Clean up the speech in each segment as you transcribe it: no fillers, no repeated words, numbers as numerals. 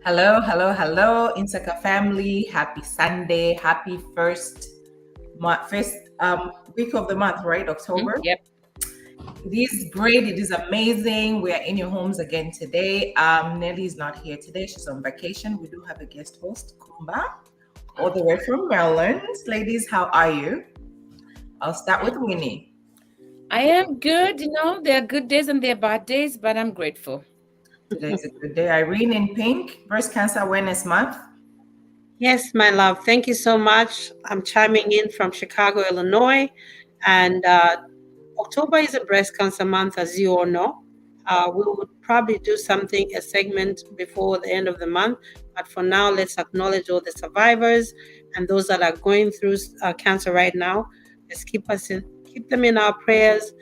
Hello, hello, hello, Insaka family. Happy Sunday. Happy first week of the month, right? October. Yep. It is great. It is amazing. We are in your homes again today. Nelly is not here today. She's on vacation. We do have a guest host, Kumba, all the way from Maryland. Ladies, how are you? I'll start with Winnie. I am good. There are good days and there are bad days, but I'm grateful. Today's a good day. Irene in pink, Breast Cancer Awareness Month. Yes, my love. Thank you so much. I'm chiming in from Chicago, Illinois. And October is a breast cancer month, as you all know. We would probably do a segment before the end of the month. But for now, let's acknowledge all the survivors and those that are going through cancer right now. Let's keep them in our prayers.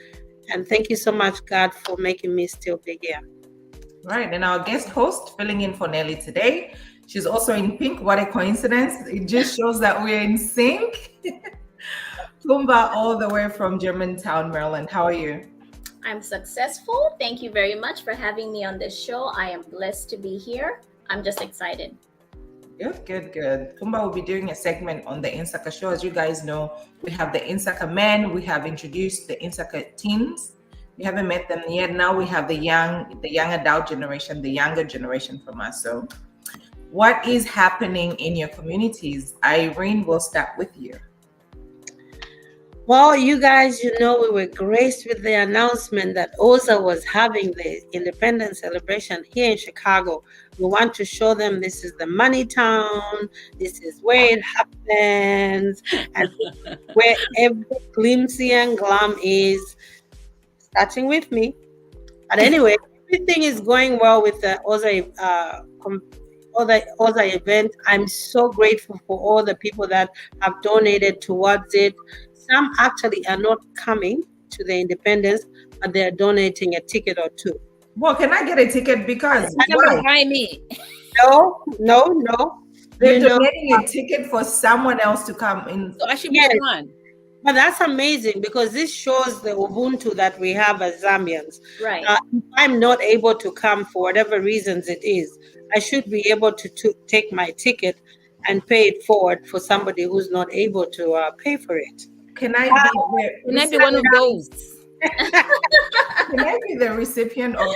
And thank you so much, God, for making me still be here. Right, and our guest host filling in for Nelly today. She's also in pink. What a coincidence. It just shows that we're in sync. Kumba, all the way from Germantown, Maryland. How are you? I'm successful. Thank you very much for having me on this show. I am blessed to be here. I'm just excited. Good. Kumba will be doing a segment on the Insaka show. As you guys know, we have the Insaka men. We have introduced the Insaka teens. We haven't met them yet. Now we have the young adult generation, the younger generation from us. So what is happening in your communities? Irene, we'll start with you. Well, you guys, we were graced with the announcement that OZA was having the independence celebration here in Chicago. We want to show them this is the money town, this is where it happens, and where every glimpsy and glam is, starting with me. But anyway, everything is going well with the OZA event. I'm so grateful for all the people that have donated towards it. Some actually are not coming to the independence, but they're donating a ticket or two. Well, can I get a ticket? Because why me? No. They're donating a ticket for someone else to come in. So I should be one. But that's amazing because this shows the Ubuntu that we have as Zambians. Right. If I'm not able to come for whatever reasons it is, I should be able to take my ticket and pay it forward for somebody who's not able to pay for it. Can I be one of those? Can I be the recipient of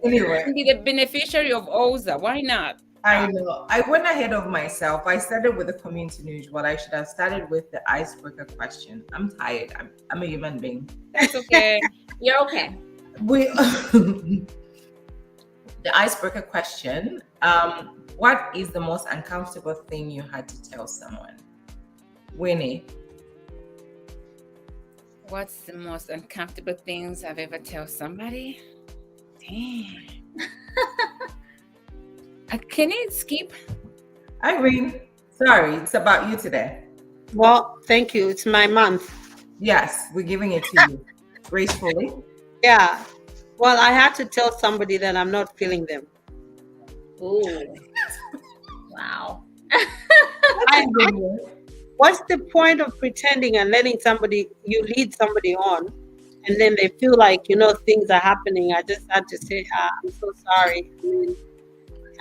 anyway? Be the beneficiary of OZA. Why not? I know. I went ahead of myself. I started with the community news. Well, I should have started with the icebreaker question. I'm tired. I'm a human being. That's okay. You're okay. The icebreaker question. What is the most uncomfortable thing you had to tell someone? Winnie. What's the most uncomfortable things I've ever told somebody? Damn. Can it skip? Irene, sorry, it's about you today. Well, thank you. It's my month. Yes, we're giving it to you gracefully. Yeah. Well, I had to tell somebody that I'm not feeling them. Ooh. Wow. What's the point of pretending and letting you lead somebody on, and then they feel like, things are happening? I just had to say, I'm so sorry.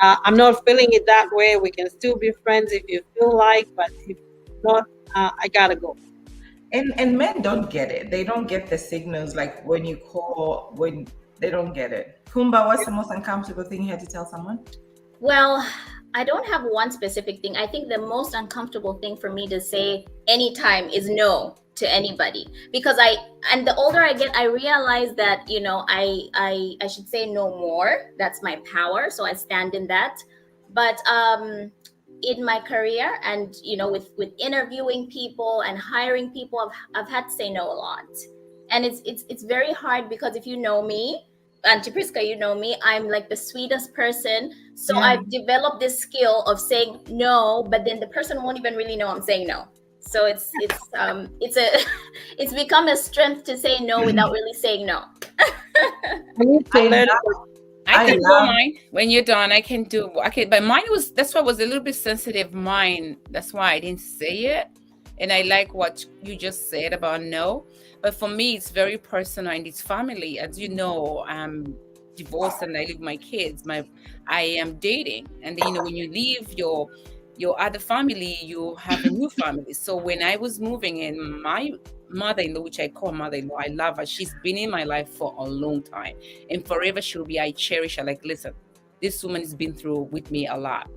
I'm not feeling it that way. We can still be friends if you feel like, but if not, I gotta go. And men don't get it. They don't get the signals, like when you call, when they don't get it. Kumba, what's the most uncomfortable thing you had to tell someone? Well, I don't have one specific thing. I think the most uncomfortable thing for me to say anytime is no to anybody, because the older I get, I realize that, I should say no more. That's my power. So I stand in that. But in my career and, with interviewing people and hiring people, I've had to say no a lot. And it's very hard because if you know me, Auntie Priska, you know me, I'm like the sweetest person. So Yeah. I've developed this skill of saying no, but then the person won't even really know I'm saying no. So it's a it's become a strength to say no without really saying no. I need to I learn. love- I I can do love- mine. When you're done, I can do. Okay, but mine was. That's why it was a little bit sensitive. Mine. That's why I didn't say it. And I like what you just said about no. But for me, it's very personal and it's family. As you know, I'm divorced and I live with my kids. I am dating, and then, when you leave your other family, you have a new family. So when I was moving in, my mother-in-law, which I call mother-in-law, I love her. She's been in my life for a long time, and forever she'll be. I cherish her. Like, listen, this woman has been through with me a lot.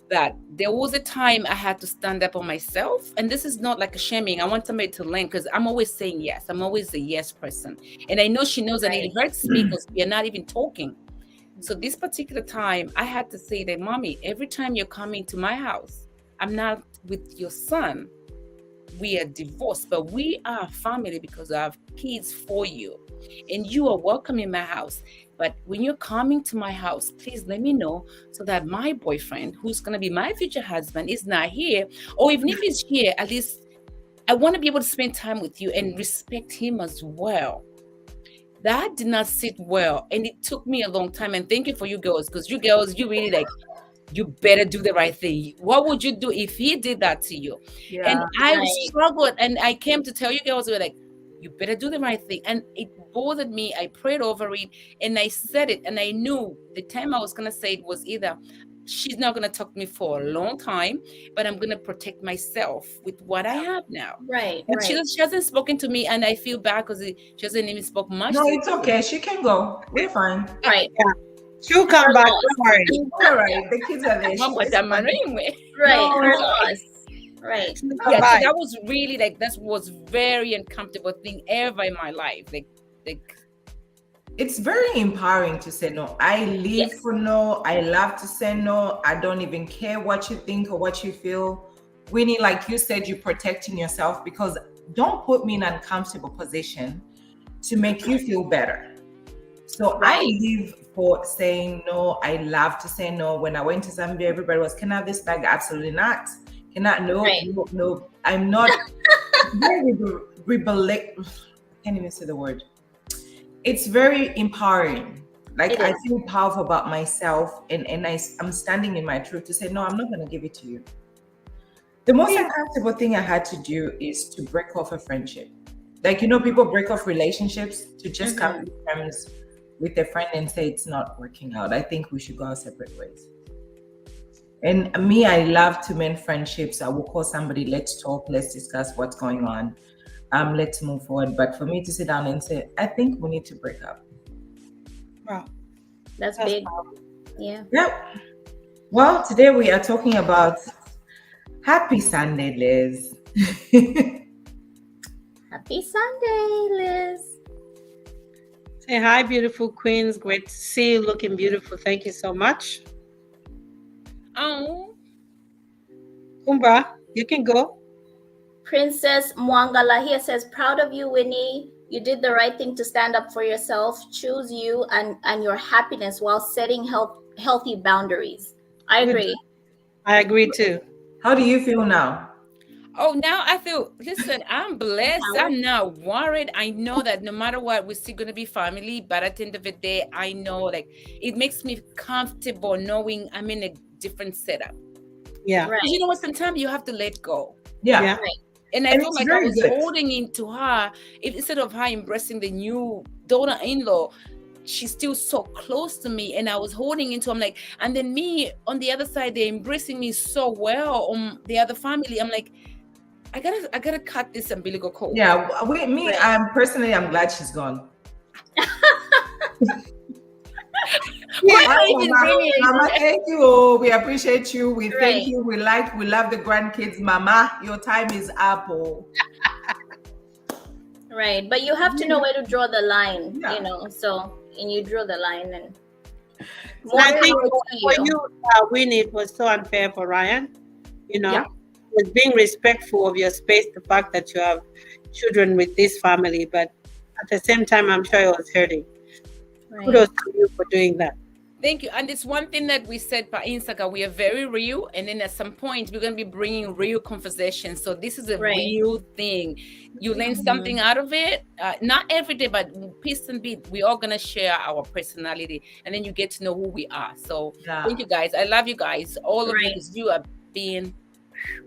That there was a time I had to stand up on myself, and this is not like a shaming. I want somebody to learn, because I'm always saying yes. I'm always a yes person, and I know she knows, and it hurts me because we are not even talking. So this particular time, I had to say that, Mommy, every time you're coming to my house, I'm not with your son. We are divorced, but we are a family because I have kids for you, and you are welcome in my house. But when you're coming to my house, please let me know so that my boyfriend, who's going to be my future husband, is not here. Or even if he's here, at least I want to be able to spend time with you and respect him as well. That did not sit well. And it took me a long time. And thank you for you girls, because you girls, you really you better do the right thing. What would you do if he did that to you? Yeah. And I struggled, and I came to tell you girls, were like, you better do the right thing. And it bothered me. I prayed over it, and I said it, and I knew the time I was going to say it was either she's not going to talk to me for a long time, but I'm going to protect myself with what I have now. Right. And she hasn't spoken to me, and I feel bad because she hasn't even spoke much. No, it's okay. She can go. We're fine. Right. Yeah. She'll come back. Don't worry. All right. The kids are there. Mama, She's that man fine. anyway. Right. Her No. loss. Right. She'll Yeah, come so back. that was really that was very uncomfortable thing ever in my life. It's very empowering to say no. I live for no. I love to say no. I don't even care what you think or what you feel. Winnie, like you said, you're protecting yourself, because don't put me in an uncomfortable position to make you feel better. So I live for saying no. I love to say no. When I went to Zambia, everybody was, can I have this bag? Absolutely not. Cannot, no, no. I'm not very rebellious. I can't even say the word. It's very empowering. Like, I feel powerful about myself, and I'm standing in my truth to say, no, I'm not going to give it to you. The most uncomfortable thing I had to do is to break off a friendship. Like, people break off relationships to just come to terms with a friend and say it's not working out. I think we should go our separate ways. And me, I love to mend friendships. I will call somebody, let's talk, let's discuss what's going on. Let's move forward. But for me to sit down and say, I think we need to break up. Wow. That's big. Yeah. Yep. Well, today we are talking about Happy Sunday, Liz. Happy Sunday, Liz. Say hi, beautiful queens. Great to see you, looking beautiful. Thank you so much. Oh, Kumba, you can go. Princess Mwangala here says, proud of you, Winnie. You did the right thing to stand up for yourself, choose you and your happiness while setting healthy boundaries. I agree. I agree too. How do you feel now? Oh, now I feel, listen, I'm blessed. I'm not worried. I know that no matter what, we're still going to be family. But at the end of the day, I know it makes me comfortable knowing I'm in a different setup. Yeah. Right. You know what? Sometimes you have to let go. Yeah. Right. And I feel like I was holding into her. Instead of her embracing the new daughter-in-law, she's still so close to me, and I was holding into. I'm like, and then me on the other side, they're embracing me so well. The other family, I'm like, I gotta cut this umbilical cord. Yeah, I'm glad she's gone. Mama, thank you. We appreciate you. We thank you. We love the grandkids. Mama, your time is up. Right, but you have to know where to draw the line, so, and you draw the line. And I think for you, Winnie, it was so unfair for Ryan, was being respectful of your space, the fact that you have children with this family, but at the same time, I'm sure it was hurting. Right. Kudos to you for doing that. Thank you. And it's one thing that we said by Insaka, we are very real. And then at some point, we're going to be bringing real conversations. So this is a Right. real thing. You learn something out of it. Not every day, but piece and bit. We're all going to share our personality. And then you get to know who we are. So thank you, guys. I love you guys. All of you, because you are being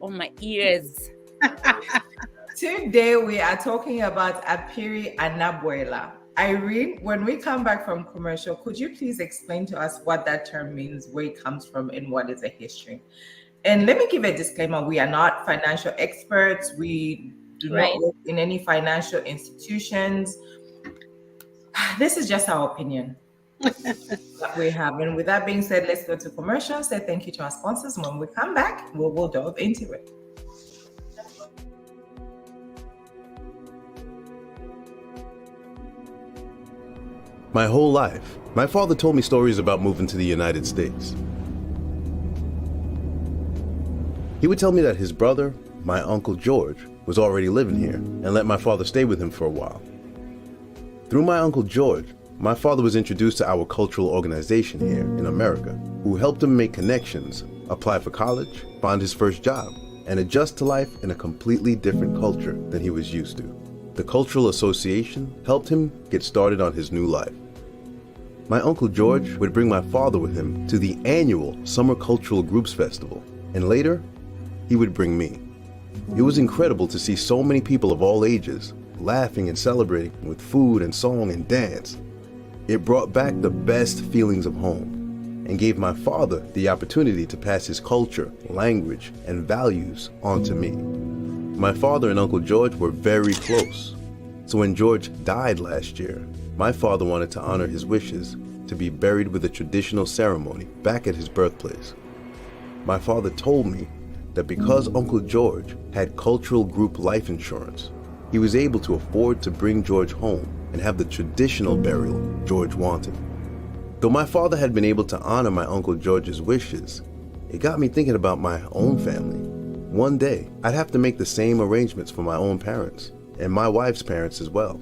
on my ears. Today, we are talking about A Phiri Anabwela. Irene, when we come back from commercial, could you please explain to us what that term means, where it comes from, and what is the history? And let me give a disclaimer. We are not financial experts. We do not work in any financial institutions. This is just our opinion that we have. And with that being said, let's go to commercial. Say thank you to our sponsors. When we come back, we'll delve into it. My whole life, my father told me stories about moving to the United States. He would tell me that his brother, my Uncle George, was already living here and let my father stay with him for a while. Through my Uncle George, my father was introduced to our cultural organization here in America, who helped him make connections, apply for college, find his first job, and adjust to life in a completely different culture than he was used to. The Cultural Association helped him get started on his new life. My Uncle George would bring my father with him to the annual Summer Cultural Groups Festival, and later, he would bring me. It was incredible to see so many people of all ages laughing and celebrating with food and song and dance. It brought back the best feelings of home and gave my father the opportunity to pass his culture, language, and values on to me. My father and Uncle George were very close, so when George died last year, my father wanted to honor his wishes to be buried with a traditional ceremony back at his birthplace. My father told me that because Uncle George had cultural group life insurance, he was able to afford to bring George home and have the traditional burial George wanted. Though my father had been able to honor my Uncle George's wishes, it got me thinking about my own family. One day, I'd have to make the same arrangements for my own parents and my wife's parents as well.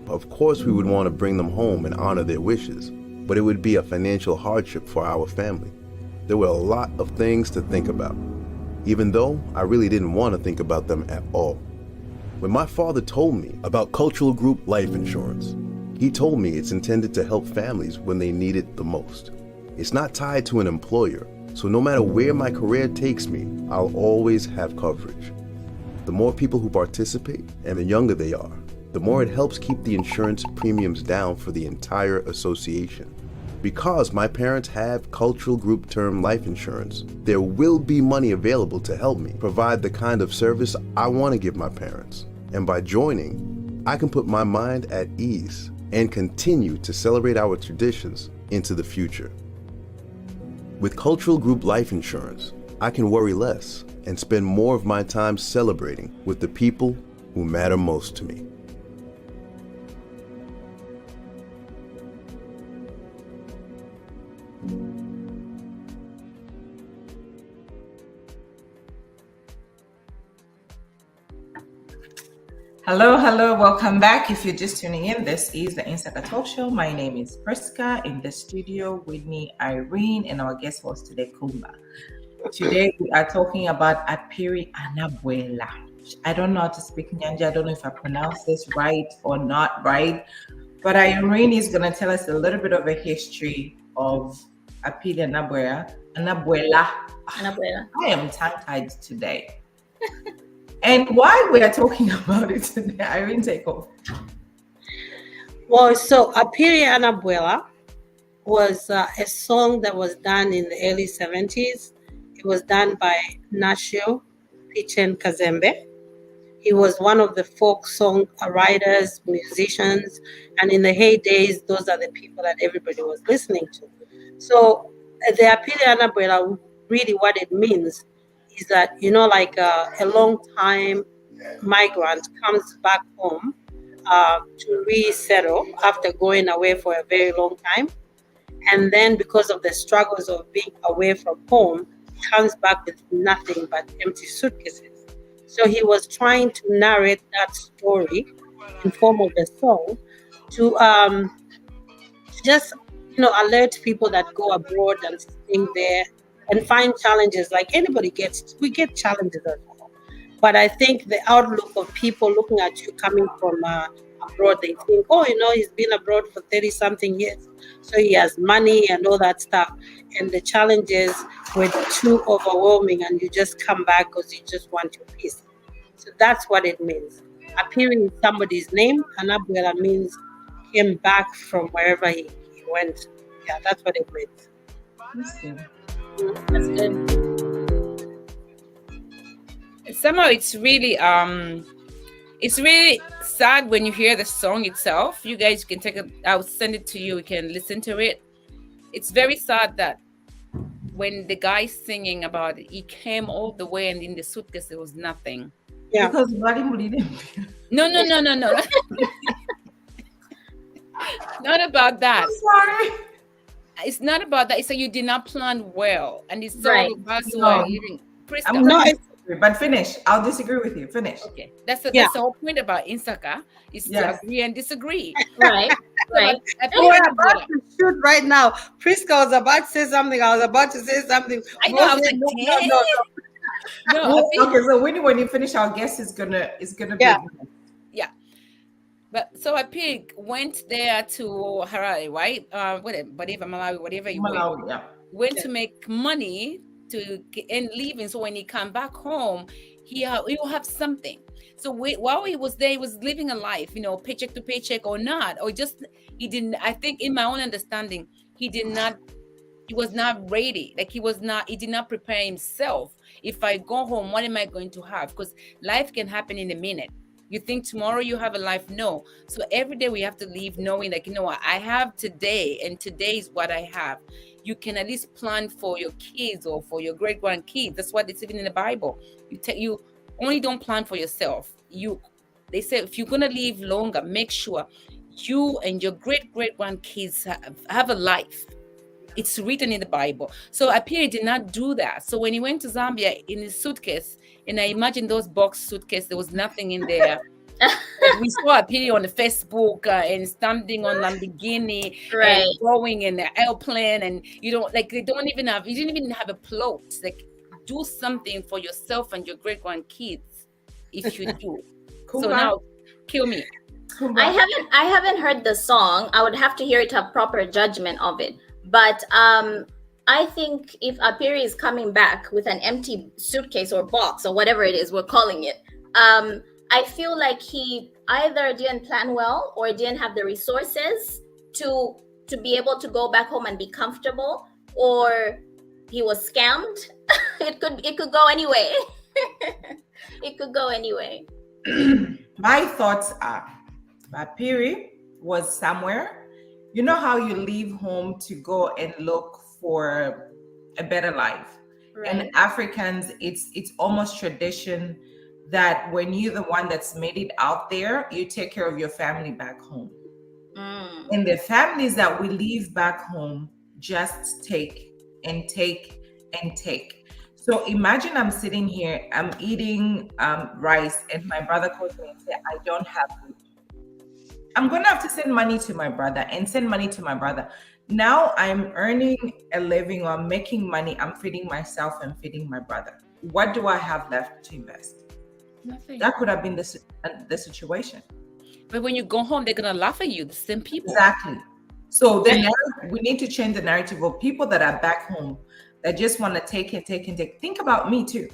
Of course, we would want to bring them home and honor their wishes, but it would be a financial hardship for our family. There were a lot of things to think about, even though I really didn't want to think about them at all. When my father told me about cultural group life insurance, he told me it's intended to help families when they need it the most. It's not tied to an employer, so no matter where my career takes me, I'll always have coverage. The more people who participate and the younger they are, the more it helps keep the insurance premiums down for the entire association. Because my parents have cultural group term life insurance, there will be money available to help me provide the kind of service I want to give my parents. And by joining, I can put my mind at ease and continue to celebrate our traditions into the future. With cultural group life insurance, I can worry less and spend more of my time celebrating with the people who matter most to me. Hello, welcome back. If you're just tuning in, this is the Insaka Talk Show. My name is Priska. In the studio with me, Irene, and our guest host today, Kumba. Today, we are talking about A Phiri Anabwela. I don't know how to speak Nyanja. I don't know if I pronounce this right or not right, but Irene is going to tell us a little bit of a history of A Phiri Anabwela. Anabwela. I am tongue-tied today. And why we are talking about it today, Irene, take off. Well, so A Phiri Anabwela was a song that was done in the early 70s. It was done by Nashio Pichen Kazembe. He was one of the folk song writers, musicians, and in the heydays, those are the people that everybody was listening to. So the A Phiri Anabwela, really what it means is that, like a long time migrant comes back home to resettle after going away for a very long time. And then because of the struggles of being away from home, comes back with nothing but empty suitcases. So he was trying to narrate that story in form of a song to just alert people that go abroad and staying there and find challenges like anybody gets. We get challenges as well, but I think the outlook of people looking at you coming from abroad, they think, oh, he's been abroad for 30 something years, so he has money and all that stuff, and the challenges were too overwhelming, and you just come back because you just want your peace. So that's what it means. A Phiri is somebody's name. Anabwela means came back from wherever he went. Yeah, that's what it means. That's good. Somehow it's really sad when you hear the song itself. You guys can I'll send it to you. You can listen to it. It's very sad that when the guy singing about it, he came all the way and in the suitcase there was nothing. Yeah. Because No. Not about that. I'm sorry. It's not about that. It's that you did not plan well, and it's so Right. that's No. why you Priska. I'm gonna disagree, but finish. I'll disagree with you. Finish. Okay, that's the whole point about Insaka is Yes. to agree and disagree. Right. Right. We're about to shoot right now. Priska was about to say something. I was about to say something. I know. I was like, No. no, I think, Okay, so when you finish, our guest is gonna Yeah. be. but so A Phiri went there to Harare, right? Whatever, Malawi, whatever you went. Malawi, yeah. Went to make money to and leaving. So when he come back home, he will have something. So while he was there, he was living a life, paycheck to paycheck or not, or just he didn't. I think in my own understanding, he was not ready. Like he did not prepare himself. If I go home, what am I going to have? Because life can happen in a minute. You think tomorrow you have a life? No. So every day we have to live knowing like, what I have today, and today is what I have. You can at least plan for your kids or for your great grandkids. That's what it's even in the Bible. You only don't plan for yourself. They say if you're gonna live longer, make sure you and your great grandkids have a life. It's written in the Bible. So A Phiri did not do that. So when he went to Zambia in his suitcase, and I imagine those box suitcase, there was nothing in there. We saw A Phiri on the Facebook and standing on Lamborghini, Right. and going in the airplane, and you didn't even have a plot. Like, do something for yourself and your great grandkids if you do. So Kumba. now, kill me. Kumba. I haven't heard the song. I would have to hear it to have proper judgment of it. But I think if A Phiri is coming back with an empty suitcase or box or whatever it is we're calling it, I feel like he either didn't plan well or didn't have the resources to be able to go back home and be comfortable, or he was scammed. It could go anyway. It could go anyway. My thoughts are, A Phiri was somewhere. You know how you leave home to go and look for a better life. Right. And Africans, it's almost tradition that when you're the one that's made it out there, you take care of your family back home. Mm. And the families that we leave back home just take and take and take. So imagine I'm sitting here, I'm eating rice, and my brother calls me and says, I don't have food. I'm going to have to send money to my brother and send money to my brother. Now I'm earning a living, or I'm making money. I'm feeding myself and feeding my brother. What do I have left to invest? Nothing. That could have been the situation. But when you go home, they're gonna laugh at you. The same people. Exactly. So we need to change the narrative of people that are back home that just want to take and take and take. Think about me too.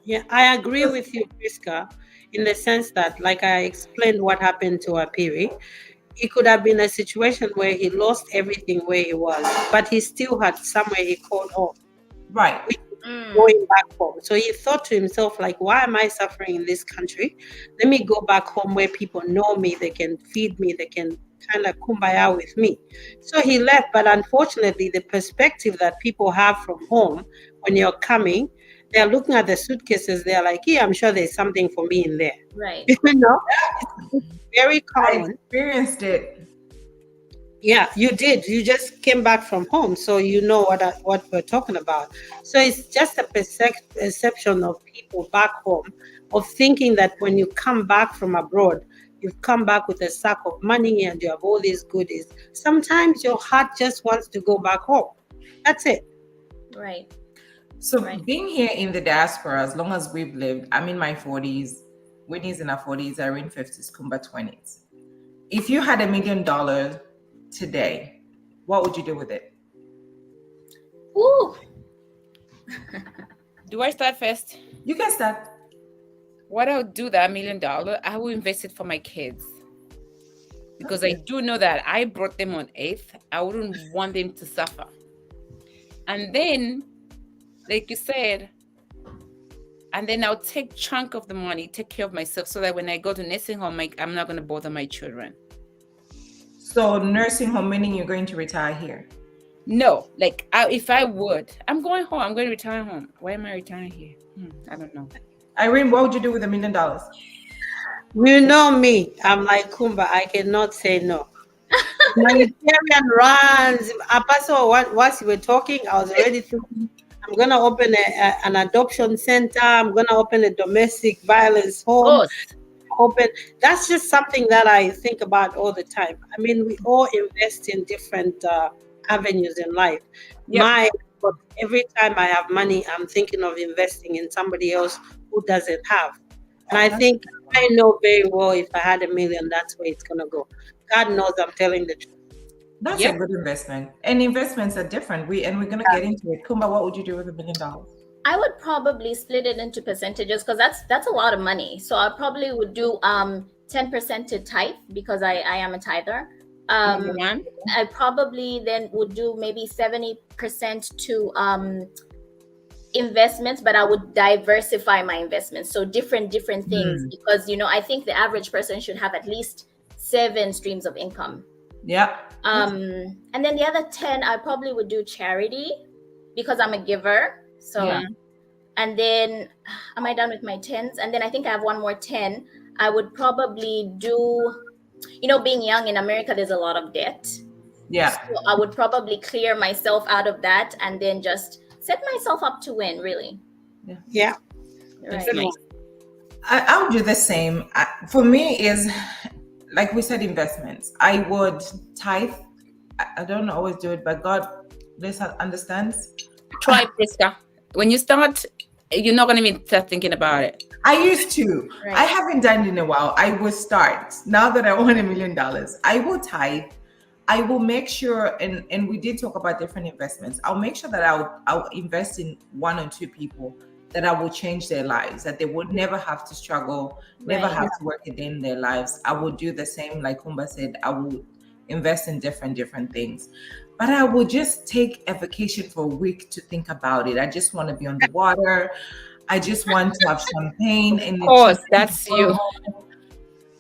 Yeah, I agree with you, Priska, in the sense that, like I explained what happened to A Phiri, it could have been a situation where he lost everything where he was, but he still had somewhere he called home, Right. going back home. So he thought to himself, like, why am I suffering in this country? Let me go back home where people know me, they can feed me, they can kind of kumbaya with me. So he left, but unfortunately, the perspective that people have from home when you're coming, they're looking at the suitcases, they're like, yeah, I'm sure there's something for me in there. Right. You know, it's very I common. experienced it. Yeah, you did. You just came back from home, so you know what we're talking about. So it's just a perception of people back home of thinking that when you come back from abroad, you've come back with a sack of money and you have all these goodies. Sometimes your heart just wants to go back home. That's it. Right. So Right. being here in the diaspora, as long as we've lived, I'm in my 40s, Whitney's in her 40s, Irene 50s, Kumba 20s. If you had $1 million today, what would you do with it? Ooh. Do I start first? You can start. What I would do that $1 million, I will invest it for my kids. Because I do know that I brought them on earth. I wouldn't want them to suffer. And then, like you said, and then I'll take chunk of the money, take care of myself, so that when I go to nursing home, I'm not going to bother my children. So nursing home, meaning you're going to retire here? No, like if I would, I'm going home. I'm going to retire home. Why am I retiring here? I don't know. Irene, what would you do with $1 million? You know me. I'm like Kumba. I cannot say no. Humanitarian runs. Once you were talking, I was already thinking, I'm going to open an adoption center. I'm going to open a domestic violence home. That's just something that I think about all the time. I mean, we all invest in different avenues in life. Yep. But every time I have money, I'm thinking of investing in somebody else who doesn't have. And I think I know very well if I had $1 million, that's where it's going to go. God knows I'm telling the truth. That's a good investment. And investments are different. We're going to get into it. Kumba, what would you do with $1 million? I would probably split it into percentages because that's a lot of money. So I probably would do 10% to tithe because I am a tither. I probably then would do maybe 70% to investments, but I would diversify my investments. So different things because, I think the average person should have at least 7 streams of income. Yeah. And then the other 10, I probably would do charity because I'm a giver. So, and then am I done with my 10s? And then I think I have one more 10. I would probably do, being young in America, there's a lot of debt. Yeah. So I would probably clear myself out of that and then just set myself up to win, really. Yeah. Right. Nice. I would do the same. For me is, like we said, investments. I would tithe. I don't always do it, but God understands. Try, Priska. When you start, you're not going to even start thinking about it. I used to. Right. I haven't done it in a while. I will start. Now that I want $1 million, I will tithe. I will make sure, and we did talk about different investments. I'll make sure that I'll invest in 1 or 2 people that I will change their lives, that they would never have to struggle, never have to work a day in their lives. I will do the same, like Kumba said, I will invest in different things. But I will just take a vacation for a week to think about it. I just want to be on the water. I just want to have champagne. And of course, that's you.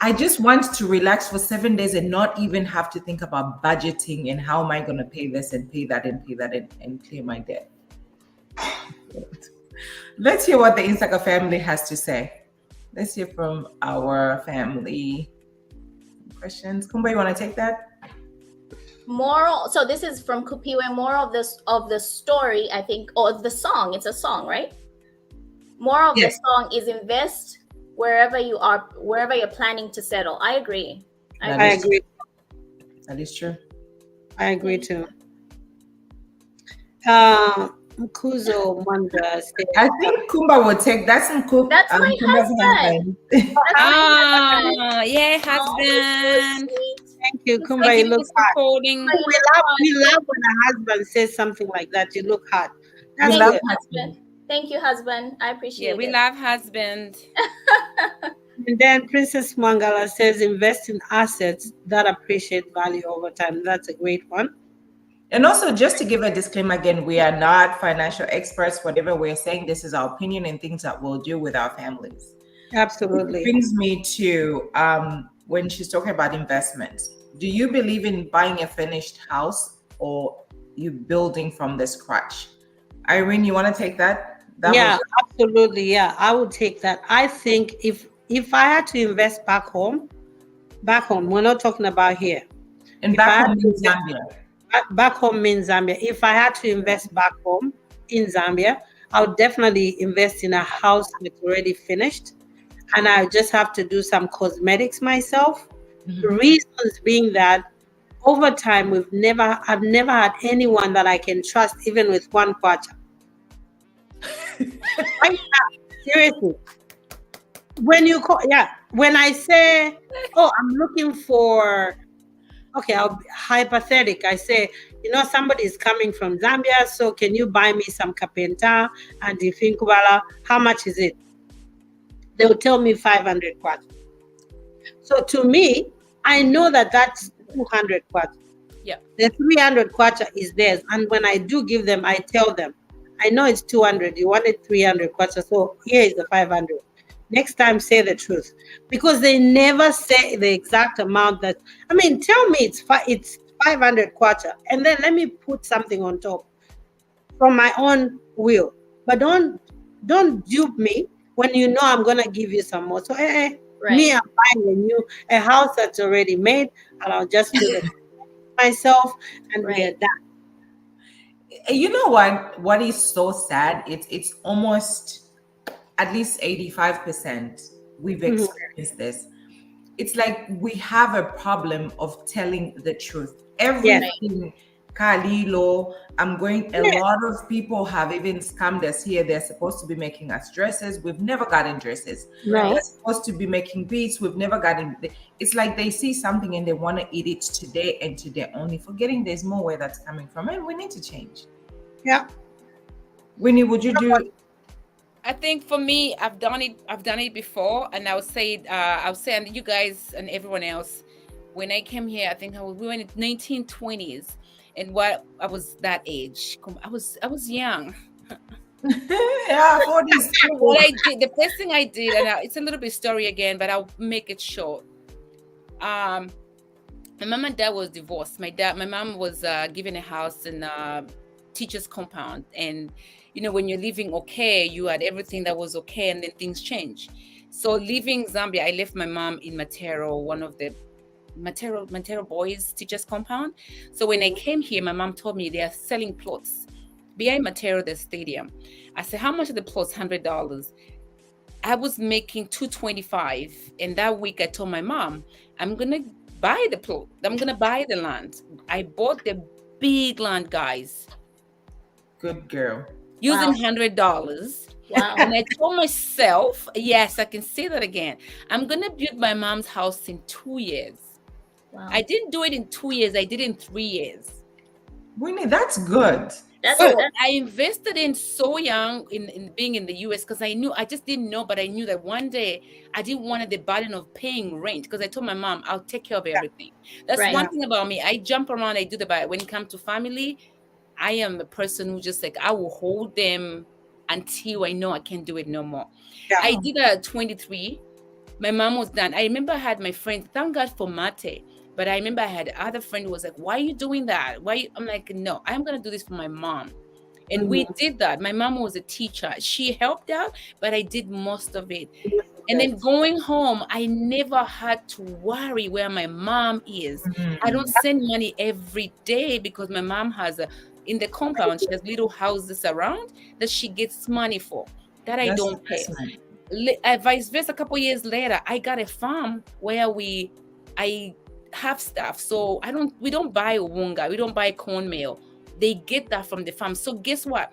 I just want to relax for 7 days and not even have to think about budgeting and how am I going to pay this and pay that and clear my debt. Let's hear what the Insaka family has to say. Let's hear from our family. Questions? Kumba, you want to take that? Moral. So this is from Kupiwe. Moral of the story, I think, or the song. It's a song, right? Moral of the song is invest wherever you are, wherever you're planning to settle. I agree. I agree. That is true. I agree too. Mkuzo Mwanda said, I think Kumba would take that's Kumba. That's my husband. Yeah, husband. Thank you, Kumba. You look hot. Supporting. We love when a husband says something like that. You look hot. That's Thank good. you, husband. Thank you, husband. I appreciate it. We love husband. And then Princess Mangala says, invest in assets that appreciate value over time. That's a great one. And also, just to give a disclaimer again, we are not financial experts. Whatever we're saying, this is our opinion and things that we'll do with our families. Absolutely. It brings me to when she's talking about investments. Do you believe in buying a finished house or you building from the scratch? Irene, you want to take that? Absolutely. Yeah, I would take that. I think if I had to invest back home, we're not talking about here. And back home means Zambia. Back home means Zambia. If I had to invest back home in Zambia, I would definitely invest in a house that's already finished. and I just have to do some cosmetics myself. Mhm. The reasons being that over time I've never had anyone that I can trust, even with 1 kwacha. Right now, seriously. When you call, when I say, oh, I'm looking for, okay, I'll be hypothetic. I say, somebody is coming from Zambia, so can you buy me some kapenta and ifinkubala? How much is it? They will tell me 500 kwacha. So to me, I know that that's 200 kwacha. Yeah. The 300 kwacha is theirs. And when I do give them, I tell them, I know it's 200. You wanted 300 kwacha, so here is the 500. Next time, say the truth, because they never say the exact amount. That, I mean, tell me it's 500 kwacha, and then let me put something on top from my own will. But don't dupe me when you know I'm gonna give you some more. So me, I'm buying a house that's already made, and I'll just do it myself, and we're done. You know what is so sad? It's almost at least 85% we've experienced this. It's like we have a problem of telling the truth. Everything, Kalilo, a lot of people have even scammed us here. They're supposed to be making us dresses. We've never gotten dresses. No. They're supposed to be making beats. We've never gotten. It's like they see something and they want to eat it today and today only, forgetting there's more where that's coming from. And we need to change. Yeah. Winnie, would you do? I think for me, I've done it before, and I'll say, and you guys and everyone else, when I came here, I think we were in the 1920s, and I was that age. I was young. Yeah, 40s. What I did, the first thing I did, and it's a little bit story again, but I'll make it short. My mom and dad was divorced. My mom was given a house in teacher's compound, and when you're living okay, you had everything that was okay, and then things change. So leaving Zambia, I left my mom in Matero, one of the Matero boys teachers compound. So when I came here, my mom told me they are selling plots behind Matero, the stadium. I said, how much are the plots? $100. I was making $225, and that week I told my mom, I'm gonna buy the plot. I'm gonna buy the land. I bought the big land, guys. Good girl. Using $100. Wow. And I told myself, yes, I can say that again. I'm going to build my mom's house in 2 years. Wow. I didn't do it in 2 years. I did it in 3 years. Winnie, that's good. I invested in so young in being in the US because I just didn't know, but I knew that one day I didn't want the burden of paying rent, because I told my mom, I'll take care of everything. That's one thing about me. I jump around, I do when it comes to family, I am a person who just I will hold them until I know I can't do it no more. Yeah. I did at 23. My mom was done. I remember I had my friend, thank God for Mate, but I remember I had other friend who was like, why are you doing that? I'm like, no, I'm going to do this for my mom. And we did that. My mom was a teacher. She helped out, but I did most of it. And then going home, I never had to worry where my mom is. I don't send money every day because my mom has in the compound, she has little houses around that she gets money for that I don't pay. Vice versa, a couple years later, I got a farm where I have stuff. So we don't buy wonga, we don't buy cornmeal. They get that from the farm. So guess what?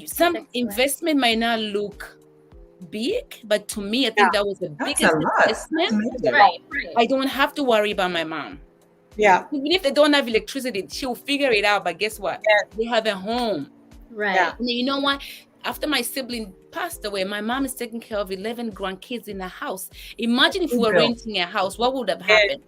Some investment might not look big, but to me, I think that was the biggest investment. Right. I don't have to worry about my mom. Yeah. Even if they don't have electricity, she'll figure it out. But guess what? They have a home. Right. Yeah. And you know what? After my sibling passed away, my mom is taking care of 11 grandkids in a house. Imagine if we were renting a house, what would have happened?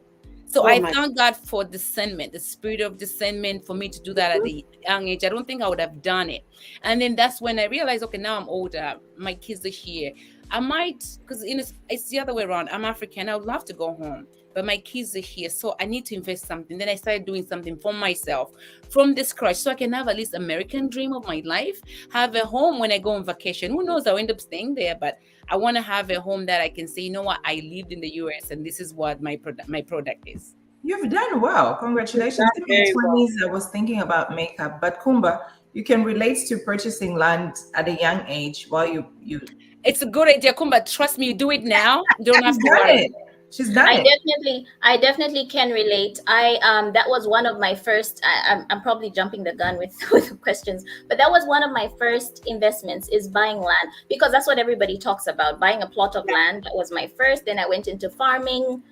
So I thank God for discernment, the spirit of discernment for me to do that at a young age. I don't think I would have done it. And then that's when I realized, okay, now I'm older. My kids are here. I might, because it's the other way around. I'm African. I would love to go home, but my kids are here. So I need to invest something. Then I started doing something for myself from the scratch so I can have at least American dream of my life, have a home when I go on vacation. Who knows, I'll end up staying there, but I want to have a home that I can say, you know what, I lived in the US and this is what my product is. You've done well. Congratulations. In my 20s, I was thinking about makeup, but Kumba, you can relate to purchasing land at a young age while you it's a good idea, Kumba. Trust me, you do it now. You don't have She's to done worry. it. She's done it. I definitely can relate. That was one of my first. I'm probably jumping the gun with with questions, but that was one of my first investments, is buying land, because that's what everybody talks about, buying a plot of land. That was my first. Then I went into farming.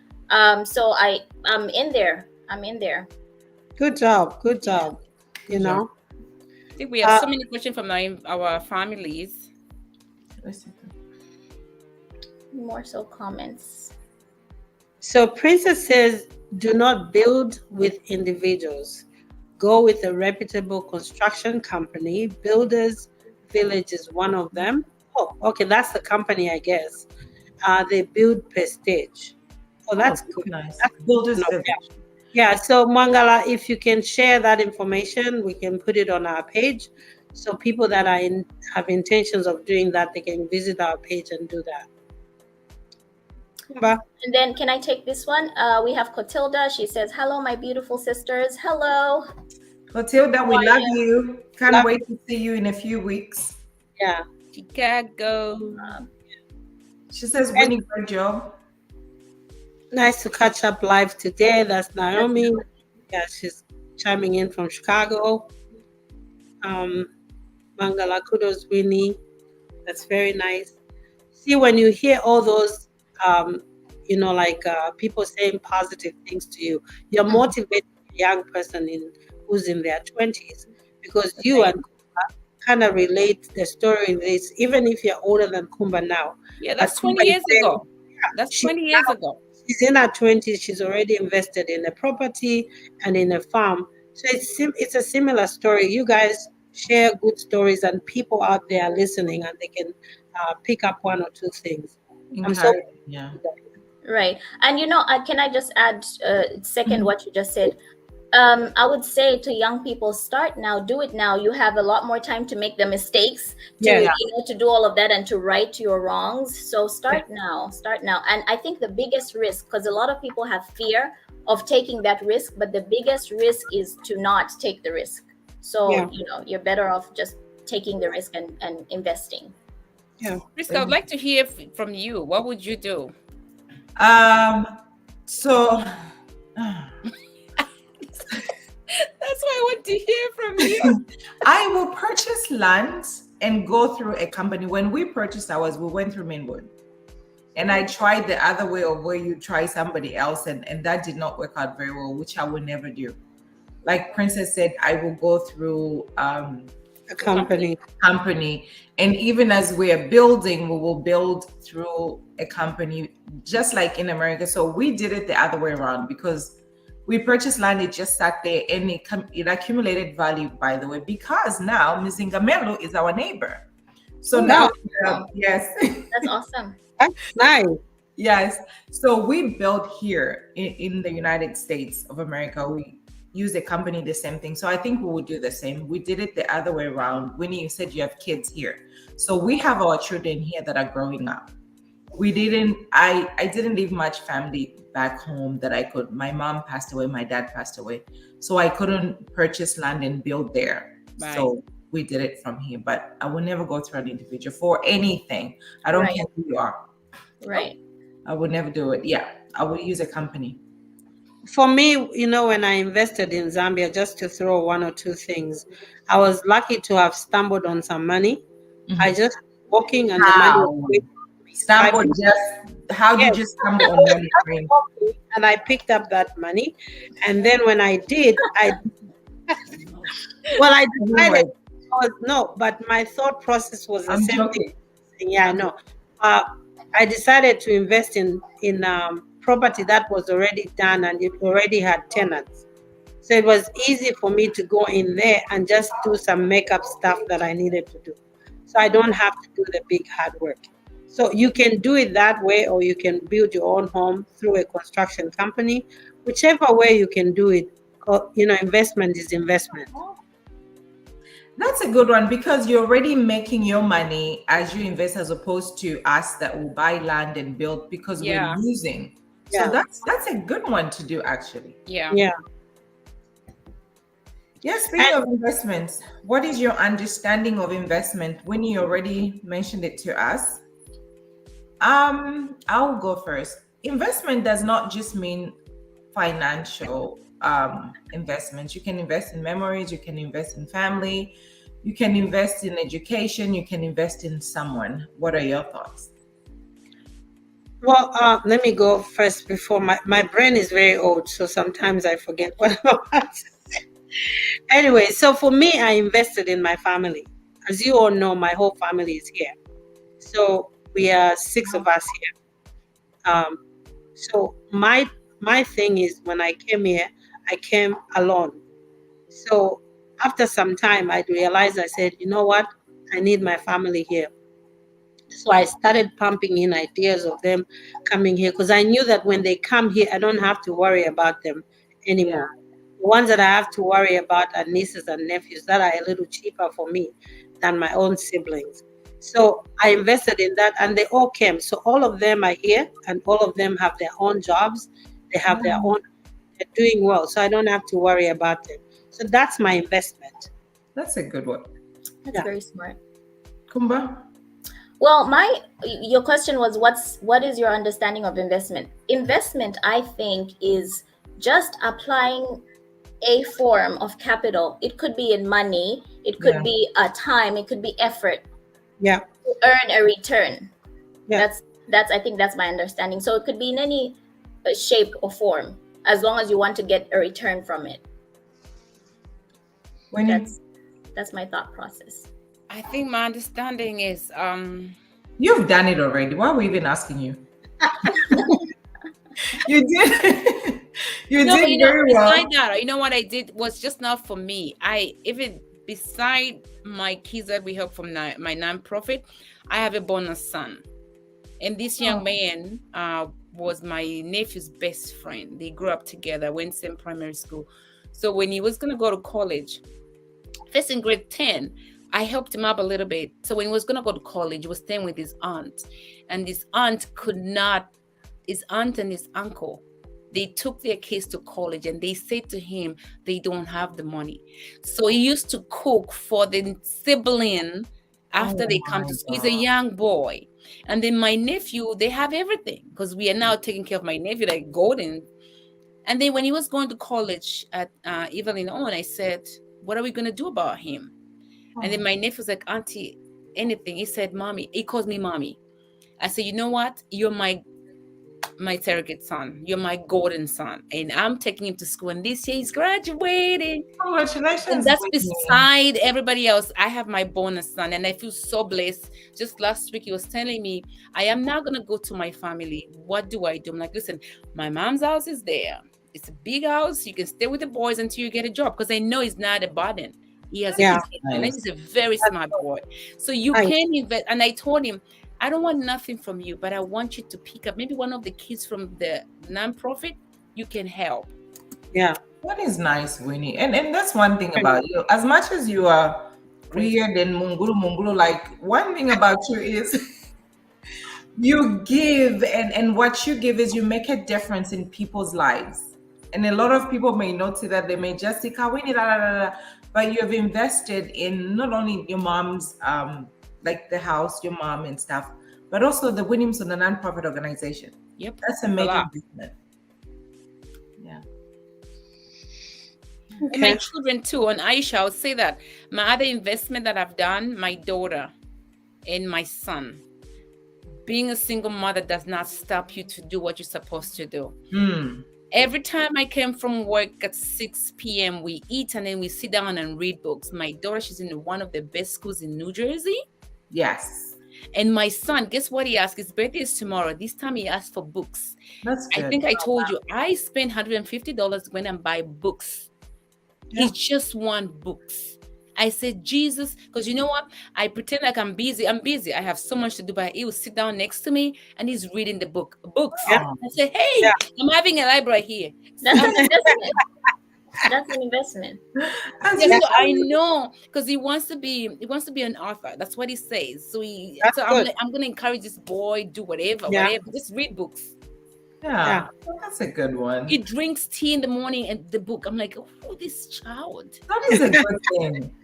So I'm in there. I'm in there. Good job. Good job. You know. I think we have so many questions from our families. More so comments. So Princess says, do not build with individuals. Go with a reputable construction company. Builders Village is one of them. Oh, okay, that's the company, I guess. They build per stage. Oh, that's good. Nice. That's Builders good. Village. Yeah, so Mangala, if you can share that information, we can put it on our page. So people that have intentions of doing that, they can visit our page and do that. And then can I take this one? We have Cotilda. She says, hello, my beautiful sisters. Hello. Cotilda, we love you. Can't wait to see you in a few weeks. Yeah. Chicago. She says, winning great job. Nice to catch up live today. That's Naomi. Yeah, she's chiming in from Chicago. Mangala, kudos, Winnie. That's very nice. See, when you hear all those, people saying positive things to you, you're motivating a young person who's in their 20s, because you and Kumba kind of relate the story in this, even if you're older than Kumba now. Yeah, that's 20 years ago. That's 20 years ago. She's in her 20s. She's already invested in a property and in a farm. So it's a similar story. You guys share good stories, and people out there are listening, and they can pick up one or two things. I'm so right. And can I just add second what you just said? I would say to young people, start now, do it now. You have a lot more time to make the mistakes, to do all of that and to right your wrongs. So start now. And I think the biggest risk, because a lot of people have fear of taking that risk, but the biggest risk is to not take the risk. So, you're better off just taking the risk and investing. Yeah. Priska, I'd like to hear from you. What would you do? So that's why I want to hear from you. I will purchase land and go through a company. When we purchased ours, we went through Mainwood. And I tried the other way of where you try somebody else, and that did not work out very well, which I would never do. Like Princess said, I will go through a company. And even as we are building, we will build through a company, just like in America. So we did it the other way around, because we purchased land, it just sat there, and it accumulated value, by the way, because now Mzingamelo is our neighbor. So yes. That's awesome. That's nice. Yes. So we built here in the United States of America. We use a company, the same thing. So I think we would do the same. We did it the other way around. Winnie, you said you have kids here. So we have our children here that are growing up. I didn't leave much family back home that I could. My mom passed away, my dad passed away. So I couldn't purchase land and build there. Right. So we did it from here, but I will never go through an individual for anything. I don't care who you are. Right. I would never do it. Yeah. I would use a company. For me, when I invested in Zambia, just to throw one or two things, I was lucky to have stumbled on some money. Mm-hmm. I just walking and the money. Stumbled how did you stumble on money? And I picked up that money, and then when I did, I decided. But my thought process was the same thing. Yeah, I know. I decided to invest in property that was already done, and it already had tenants. So it was easy for me to go in there and just do some makeup stuff that I needed to do. So I don't have to do the big hard work. So you can do it that way, or you can build your own home through a construction company. Whichever way you can do it, investment is investment. That's a good one, because you're already making your money as you invest, as opposed to us that will buy land and build because we're losing. So that's a good one to do, actually. Yeah. Speaking of investments, what is your understanding of investment? Winnie already mentioned it to us. I'll go first. Investment does not just mean financial investments. You can invest in memories, you can invest in family, you can invest in education, you can invest in someone. What are your thoughts? Well, let me go first before my brain is very old, so sometimes I forget what I'm about to say. Anyway, so for me, I invested in my family. As you all know, my whole family is here. So we are 6 of us here. So my thing is, when I came here, I came alone. So after some time, I realized, I said, you know what? I need my family here. So I started pumping in ideas of them coming here, because I knew that when they come here, I don't have to worry about them anymore. The ones that I have to worry about are nieces and nephews that are a little cheaper for me than my own siblings. So I invested in that, and they all came. So all of them are here, and all of them have their own jobs. They have their own, they're doing well. So I don't have to worry about them. So that's my investment. That's a good one. That's very smart. Kumba? Well, your question was what is your understanding of investment? Investment, I think, is just applying a form of capital. It could be in money, it could be a time, it could be effort. Yeah. To earn a return. Yeah. That's I think that's my understanding. So it could be in any shape or form, as long as you want to get a return from it. That's my thought process. I think my understanding is you've done it already. Why are we even asking you? You did. You did very well. Beside that, you know what I did was just not for me. Beside my kids that we help from my nonprofit, I have a bonus son, and this young man was my nephew's best friend. They grew up together, went same primary school. So when he was going to go to college, first in grade 10, I helped him up a little bit. So when he was going to go to college, he was staying with his aunt. And his aunt his aunt and his uncle, they took their kids to college, and they said to him, they don't have the money. So he used to cook for the sibling after they come to school. He's a young boy. And then my nephew, they have everything, because we are now taking care of my nephew, like golden. And then when he was going to college at Evelyn Owen, I said, what are we going to do about him? And then my nephew was like, Auntie, anything. He said, Mommy. He calls me Mommy. I said, you know what? You're my surrogate son. You're my golden son. And I'm taking him to school. And this year he's graduating. Congratulations. And that's beside everybody else. I have my bonus son. And I feel so blessed. Just last week, he was telling me, I am now going to go to my family. What do I do? I'm like, listen, my mom's house is there. It's a big house. You can stay with the boys until you get a job. Because I know he's not a burden. He has and he's a very smart boy. So you can invest. And I told him, I don't want nothing from you, but I want you to pick up maybe one of the kids from the nonprofit. You can help. Yeah. That is nice, Winnie. And that's one thing about you. As much as you are weird and munguru, like one thing about you is you give, and what you give is you make a difference in people's lives. And a lot of people may not see that. They may just say, Winnie, but you have invested in not only your mom's, like the house, your mom and stuff, but also the winnings of the nonprofit organization. Yep. That's a major investment. Yeah. Okay. And my children too. And Aisha, I would say that my other investment that I've done, my daughter and my son. Being a single mother does not stop you to do what you're supposed to do. Every time I came from work at 6 p.m., we eat and then we sit down and read books. My daughter, she's in one of the best schools in New Jersey. Yes. And my son, guess what he asked? His birthday is tomorrow. This time he asked for books. That's good. I think I told you, I spent $150 when I buy books. Yeah. He just want books. I said, Jesus, because you know what? I pretend like I'm busy. I'm busy. I have so much to do, but he will sit down next to me and he's reading the books. Yeah. I said, hey, I'm having a library here. That's an investment. That's an investment. So I know, because he wants to be an author. That's what he says. So I'm gonna encourage this boy, do whatever, just read books. Yeah, that's a good one. He drinks tea in the morning and the book. I'm like, oh, this child. That is a good thing.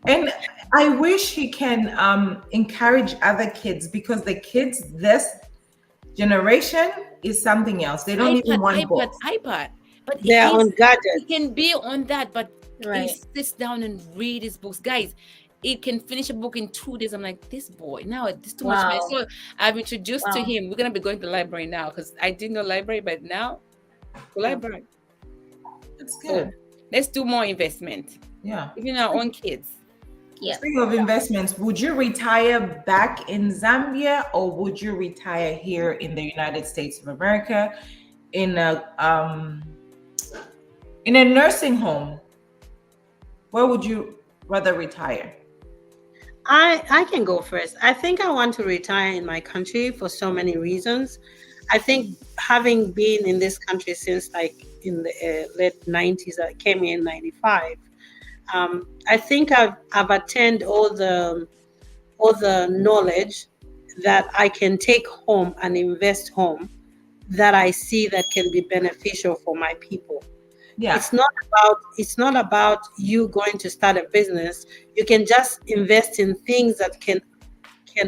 And I wish he can encourage other kids, because the kids Generation is something else. They don't even want books. iPad. But They're on gadgets. it can be on that, but Right. he sits down and read his books. Guys, it can finish a book in 2 days. I'm like, this boy, now it's too much. Wow. So I've introduced to Wow. him. We're gonna be going to the library now because I didn't know library, but now the library. It's So good. let's do more investment. Yeah. Even our own kids. Yeah. Speaking of investments, would you retire back in Zambia or would you retire here in the United States of America in a nursing home? Where would you rather retire? I can go first. I think I want to retire in my country for so many reasons. I think having been in this country since like in the late 90s, I came in 95. I think I've attained all the knowledge that I can take home and invest home that I see that can be beneficial for my people. Yeah. It's not about you going to start a business. You can just invest in things that can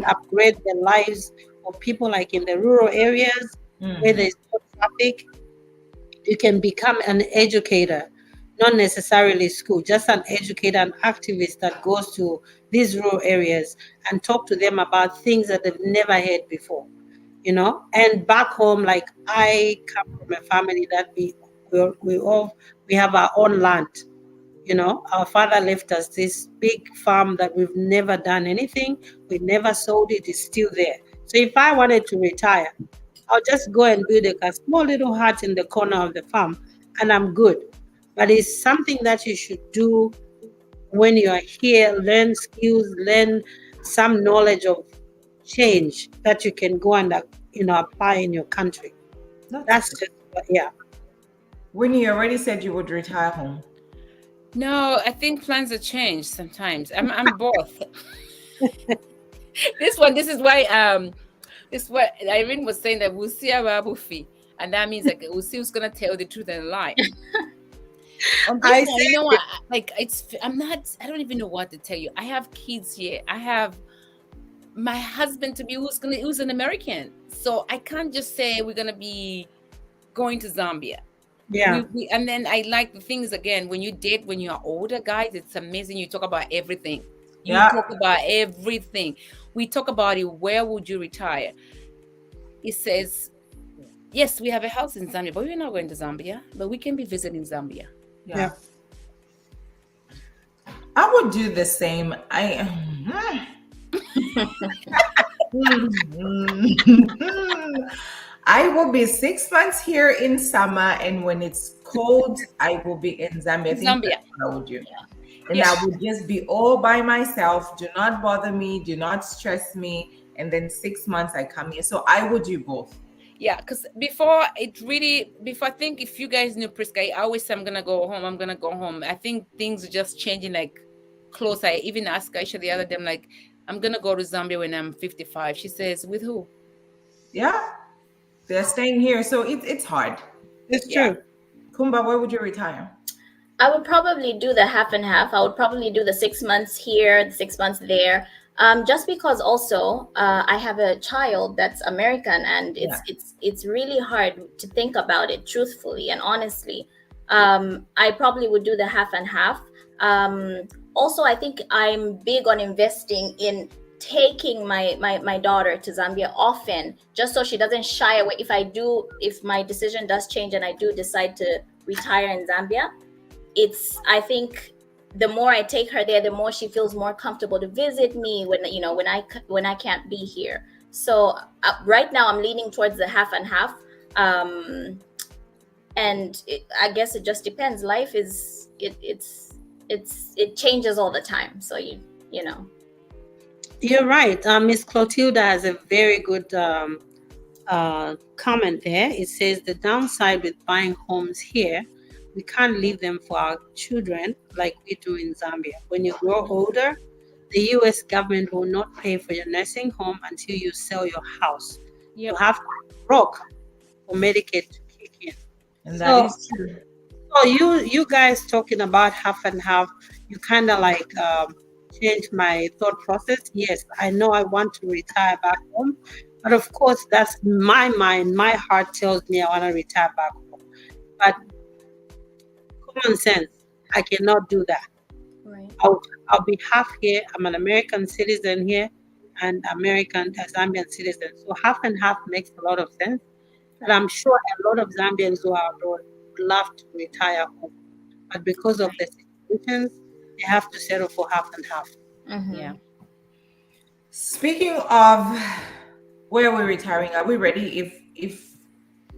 upgrade the lives of people, like in the rural areas where there's no traffic. You can become an educator, not necessarily school, just an educator, an activist that goes to these rural areas and talk to them about things that they've never heard before, And back home, like I come from a family that we have our own land. Our father left us this big farm that we've never done anything. We never sold it. It's still there. So if I wanted to retire, I'll just go and build a small little hut in the corner of the farm and I'm good. But it's something that you should do when you are here, learn skills, learn some knowledge of change that you can go and apply in your country. That's just, yeah. Winnie, you already said you would retire home. No, I think plans have changed sometimes. I'm both. This is why this is what Irene was saying, that we'll see about Buffy, and that means like we'll see who's gonna tell the truth and lie. I don't even know what to tell you. I have kids here. I have my husband to be who's an American, so I can't just say we're gonna be going to Zambia. Yeah. And then I like the things again, when you date when you're older, guys, it's amazing. You talk about everything. You talk about everything. We talk about it. Where would you retire? It says, yes, we have a house in Zambia, but we're not going to Zambia, but we can be visiting Zambia. Yeah. I would do the same. I will be 6 months here in summer, and when it's cold, I will be in Zambia. I think that's what I would do. And I would just be all by myself. Do not bother me. Do not stress me. And then 6 months I come here. So I would do both. Yeah, because before I think if you guys knew Priska, I always say I'm gonna go home. I think things are just changing like close. I even asked Aisha the other day, I'm like, I'm gonna go to Zambia when I'm 55. She says, with who? Yeah, they're staying here, so it's hard. It's true. Kumba, where would you retire? I would probably do the half and half. I would probably do the 6 months here, the 6 months there. Just because also I have a child that's American, and it's really hard to think about it truthfully and honestly. I probably would do the half and half. Also, I think I'm big on investing in taking my daughter to Zambia often, just so she doesn't shy away. If my decision does change and I do decide to retire in Zambia, I think the more I take her there, the more she feels more comfortable to visit me when I can't be here. So right now I'm leaning towards the half and half. And I guess it just depends. Life is it changes all the time. So you know. You're right. Miss Clotilda has a very good comment there. It says the downside with buying homes here, we can't leave them for our children like we do in Zambia. When you grow older, the U.S. government will not pay for your nursing home until you sell your house. You have to be broke for Medicaid to kick in. And that is true. So you guys talking about half and half, you kind of like changed my thought process. Yes, I know I want to retire back home, But of course, that's my mind. My heart tells me I want to retire back home. But common sense, I cannot do that. Right. I'll be half here. I'm an American citizen here and American Zambian citizen. So half and half makes a lot of sense. But I'm sure a lot of Zambians who are abroad would love to retire home. But because of the situations, they have to settle for half and half. Mm-hmm. Yeah. Speaking of where we're retiring, are we ready? If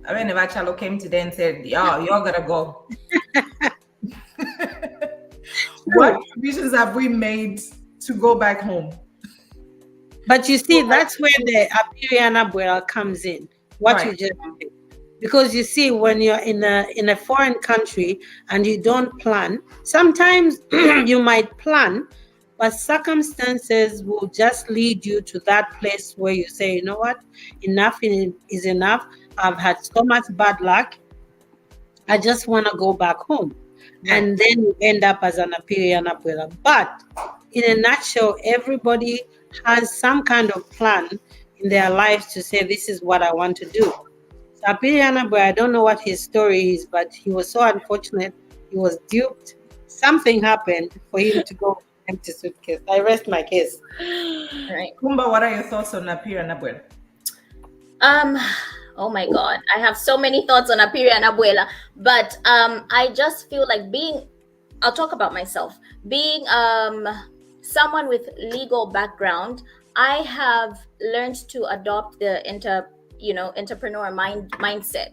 Chalo came today and said, "Yeah, you're gonna go," what provisions have we made to go back home? But you see, that's where the A Phiri Anabwela comes in. What you just said. Because you see, when you're in a foreign country and you don't plan, sometimes you might plan, but circumstances will just lead you to that place where you say, you know what, enough is enough. I've had so much bad luck. I just want to go back home. Yeah. And then you end up as an A Phiri Anabwela. But in a nutshell, everybody has some kind of plan in their lives to say, this is what I want to do. So A Phiri Anabwela, I don't know what his story is, but he was so unfortunate. He was duped. Something happened for him to go empty suitcase. I rest my case. Right. Kumba, what are your thoughts on A Phiri Anabwela? Oh my God, I have so many thoughts on A Phiri Anabwela, but I just feel like I'll talk about myself. Being someone with legal background, I have learned to adopt the entrepreneur mindset,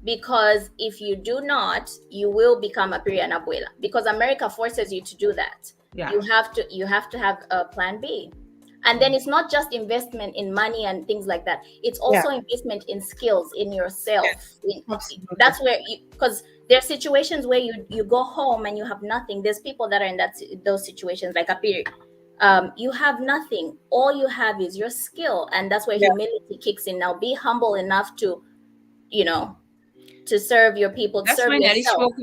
because if you do not, you will become A Phiri Anabwela, because America forces you to do that. Yeah. You have to have a plan B. And then it's not just investment in money and things like that. It's also investment in skills, in yourself. That's where because there are situations where you go home and you have nothing. There's people that are in those situations, like A Phiri. You have nothing. All you have is your skill, and that's where humility kicks in. Now, be humble enough to, to serve your people, to That's serve why yourself.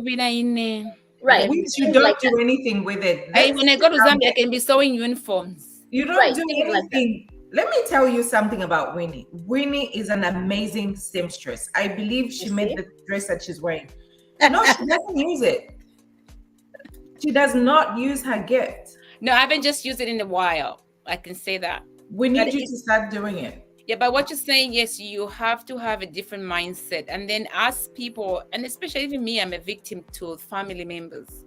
Right. Which you don't do anything with it. When I go to Zambia, I can be sewing uniforms. You don't do anything. Let me tell you something about Winnie. Winnie is an amazing seamstress. I believe she made the dress that she's wearing. No, she doesn't use it. She does not use her gift. No, I haven't just used it in a while. I can say that. We need you to start doing it. Yeah, but what you're saying, yes, you have to have a different mindset. And then as people, and especially even me, I'm a victim to family members.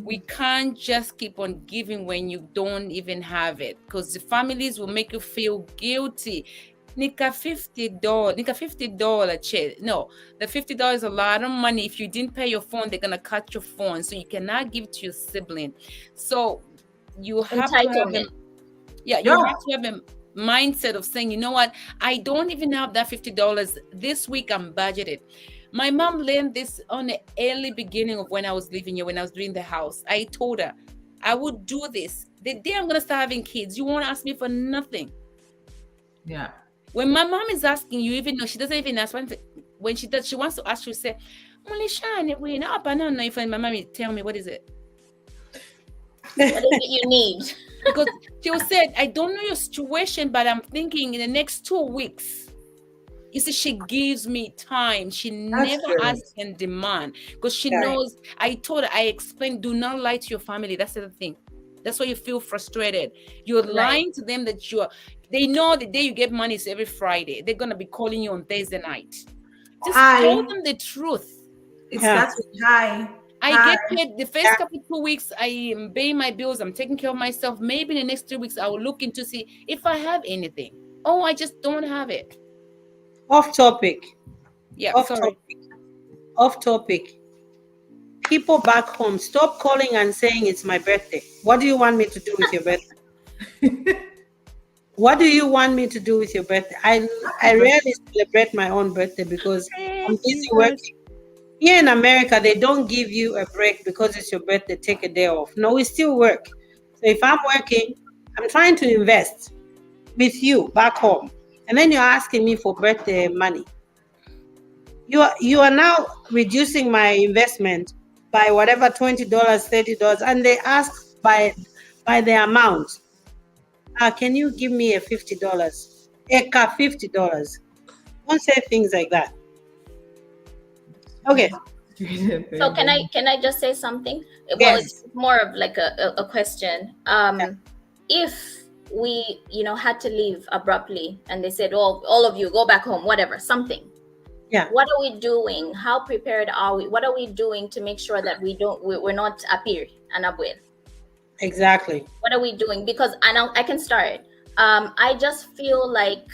We can't just keep on giving when you don't even have it, because the families will make you feel guilty. Nika $50 check. No, the $50 is a lot of money. If you didn't pay your phone, they're gonna cut your phone, so you cannot give it to your sibling. So you have to have have to have a mindset of saying, you know what, I don't even have that $50 this week. I'm budgeted. My mom learned this on the early beginning of when I was living here, when I was doing the house. I told her I would do this. The day I'm going to start having kids, you won't ask me for nothing. Yeah. When my mom is asking you, even though she doesn't even ask, when she does, she wants to ask you, say, if my mommy tell me, what is it? What is it you need? Because she will say, I don't know your situation, but I'm thinking in the next 2 weeks. You see, she gives me time. She never asks and demand, because she knows. I told her, I explained, do not lie to your family. That's the thing. That's why you feel frustrated. You're lying to them that they know the day you get money is every Friday. They're going to be calling you on Thursday night. Just tell them the truth. It starts with hi. I get paid the first couple of 2 weeks. I am paying my bills. I'm taking care of myself. Maybe in the next 3 weeks, I will look into see if I have anything. Oh, I just don't have it. Off topic. Yeah, Off topic. People back home, stop calling and saying it's my birthday. What do you want me to do with your birthday? What do you want me to do with your birthday? I rarely celebrate my own birthday because I'm busy working. Here in America, they don't give you a break because it's your birthday, take a day off. No, we still work. So if I'm working, I'm trying to invest with you back home. And then you're asking me for birthday money. You are now reducing my investment by whatever, $20, $30, and they ask by the amount. Can you give me a $50? Eka $50. Don't say things like that. Okay. So can I just say something? Well, Yes. it's more of like a question. If we, had to leave abruptly and they said, "Oh, all of you go back home," whatever, something. Yeah. What are we doing? How prepared are we? What are we doing to make sure that we're not A Phiri Anabwela? Exactly. What are we doing? Because I can start. I just feel like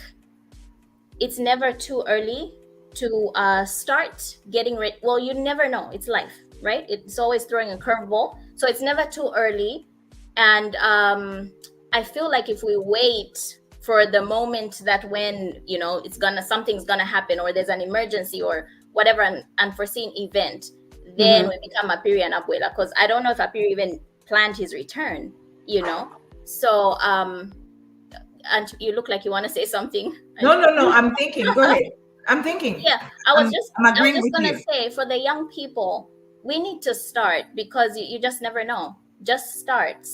it's never too early to start getting ready. Well, you never know. It's life, right? It's always throwing a curveball. So it's never too early. And I feel like if we wait for the moment that when, something's gonna happen, or there's an emergency or whatever, an unforeseen event, then we become A Phiri Anabwela. Because I don't know if A Phiri even planned his return, So and you look like you want to say something. No, I'm thinking. Go ahead. I'm thinking. Yeah, I was just gonna you. say, for the young people, we need to start, because you just never know. Just start.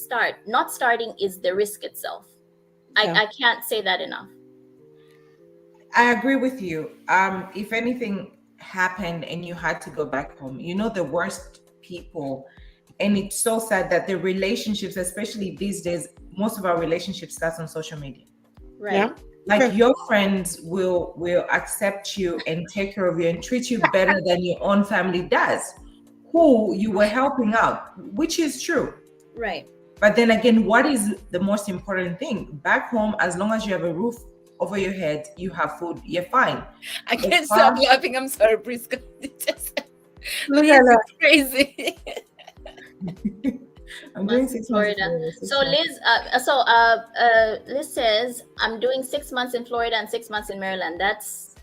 Not starting is the risk itself. I can't say that enough. I agree with you. If anything happened and you had to go back home, the worst people, and it's so sad that the relationships, especially these days, most of our relationships starts on social media. Right. Yeah. Like your friends will accept you and take care of you and treat you better than your own family does, who you were helping out, which is true. Right. But then again, what is the most important thing? Back home, as long as you have a roof over your head, you have food, you're fine. I can't stop laughing. I'm sorry, Priska. Look at that. Crazy. I'm doing 6 months Florida. in Florida. So Liz says, I'm doing 6 months in Florida and 6 months in Maryland. That's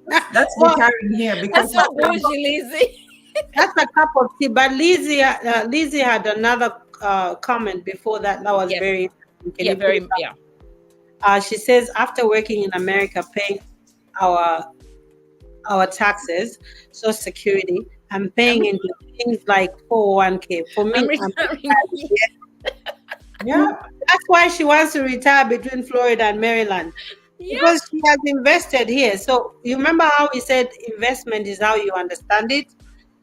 retiring here because That's so bougie, Lizzie. That's a cup of tea. But Lizzie had another comment before that. That was very interesting. She says, after working in America, paying our taxes, Social Security, I'm paying into things like 401k. For me, that's why she wants to retire between Florida and Maryland. Because she has invested here. So you remember how we said investment is how you understand it?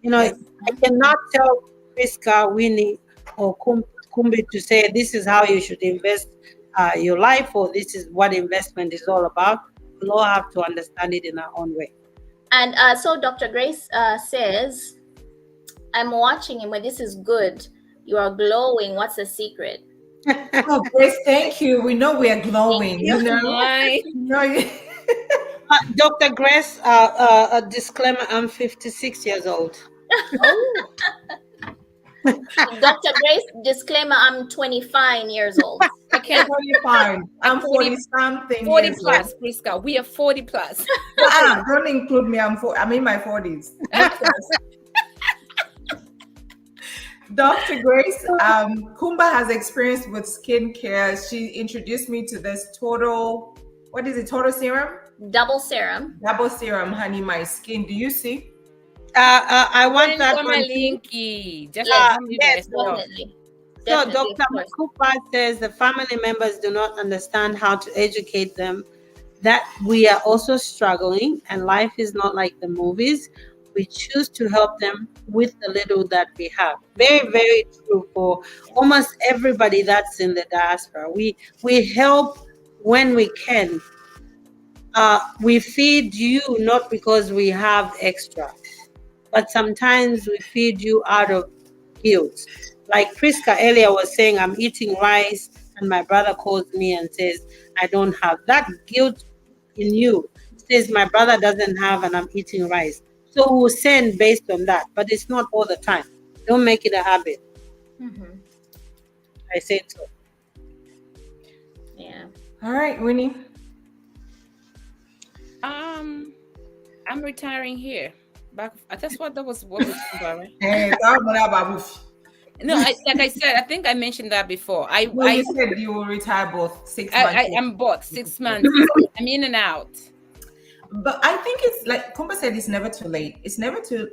I cannot tell Priska, Winnie, or Kumbi to say this is how you should invest your life, or this is what investment is all about. We'll all have to understand it in our own way. And so Dr. Grace says, I'm watching him, but this is good. You are glowing. What's the secret? Oh, Grace, thank you. We know we are glowing. Dr. Grace, a disclaimer, I'm 56 years old. Dr. Grace, disclaimer, I'm 25 years old. I can't 25. I'm 40 something. 40 plus, Priska. We are 40 plus. Don't include me. I'm in my 40s. Dr. Grace, Kumba has experience with skincare. She introduced me to this total serum? Double serum, honey, my skin. Do you see? I want that one. Linky. Yes, definitely. So Dr. Makupa says the family members do not understand how to educate them, that we are also struggling and life is not like the movies. We choose to help them with the little that we have. Very, very true for almost everybody that's in the diaspora. We help when we can. We feed you not because we have extra, but sometimes we feed you out of guilt. Like Priska earlier was saying, I'm eating rice and my brother calls me and says, I don't have. That guilt in you says my brother doesn't have and I'm eating rice. So we'll send based on that, but it's not all the time. Don't make it a habit. Mm-hmm. I say so. Yeah. All right, Winnie. I'm retiring here. That's what was talking about, right? No, like I said, I think I mentioned that before. You said you will retire both 6 months. I am both 6 months. I'm in and out. But I think it's like Kumba said, it's never too late. It's never too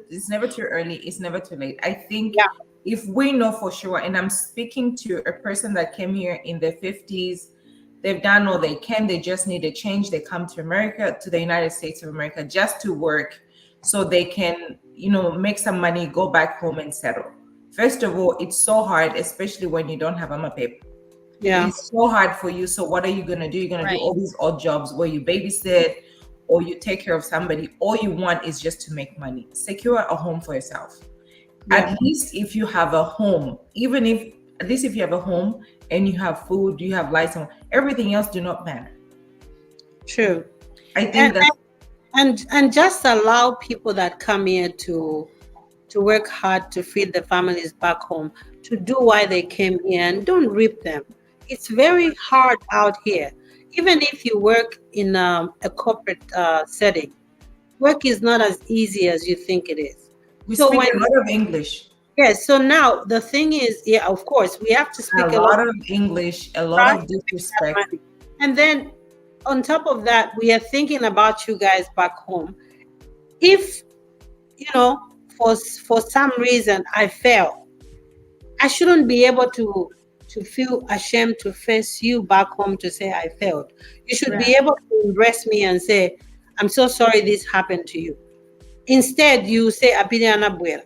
early. It's never too late. I think if we know for sure, and I'm speaking to a person that came here in their 50s, they've done all they can. They just need a change. They come to America, to the United States of America, just to work so they can, make some money, go back home and settle. First of all, it's so hard, especially when you don't have a paper. Yeah. It's so hard for you. So what are you going to do? You're going to do Right. all these odd jobs where you babysit or you take care of somebody. All you want is just to make money. Secure a home for yourself. Yeah. At least if you have a home, at least if you have a home and you have food, you have lights on, everything else do not matter. True. I think that And just allow people that come here to work hard to feed the families back home to do why they came here, and don't rip them. It's very hard out here. Even if you work in a corporate setting, work is not as easy as you think it is. we So speak when- a lot of English. Yes. So now the thing is, yeah, of course, we have to speak A lot of English, a lot of disrespect. money. And then on top of that, we are thinking about you guys back home. If, for some reason I fail, I shouldn't be able to feel ashamed to face you back home to say I failed. You should be able to embrace me and say, I'm so sorry this happened to you. Instead, you say, A Phiri Anabwela.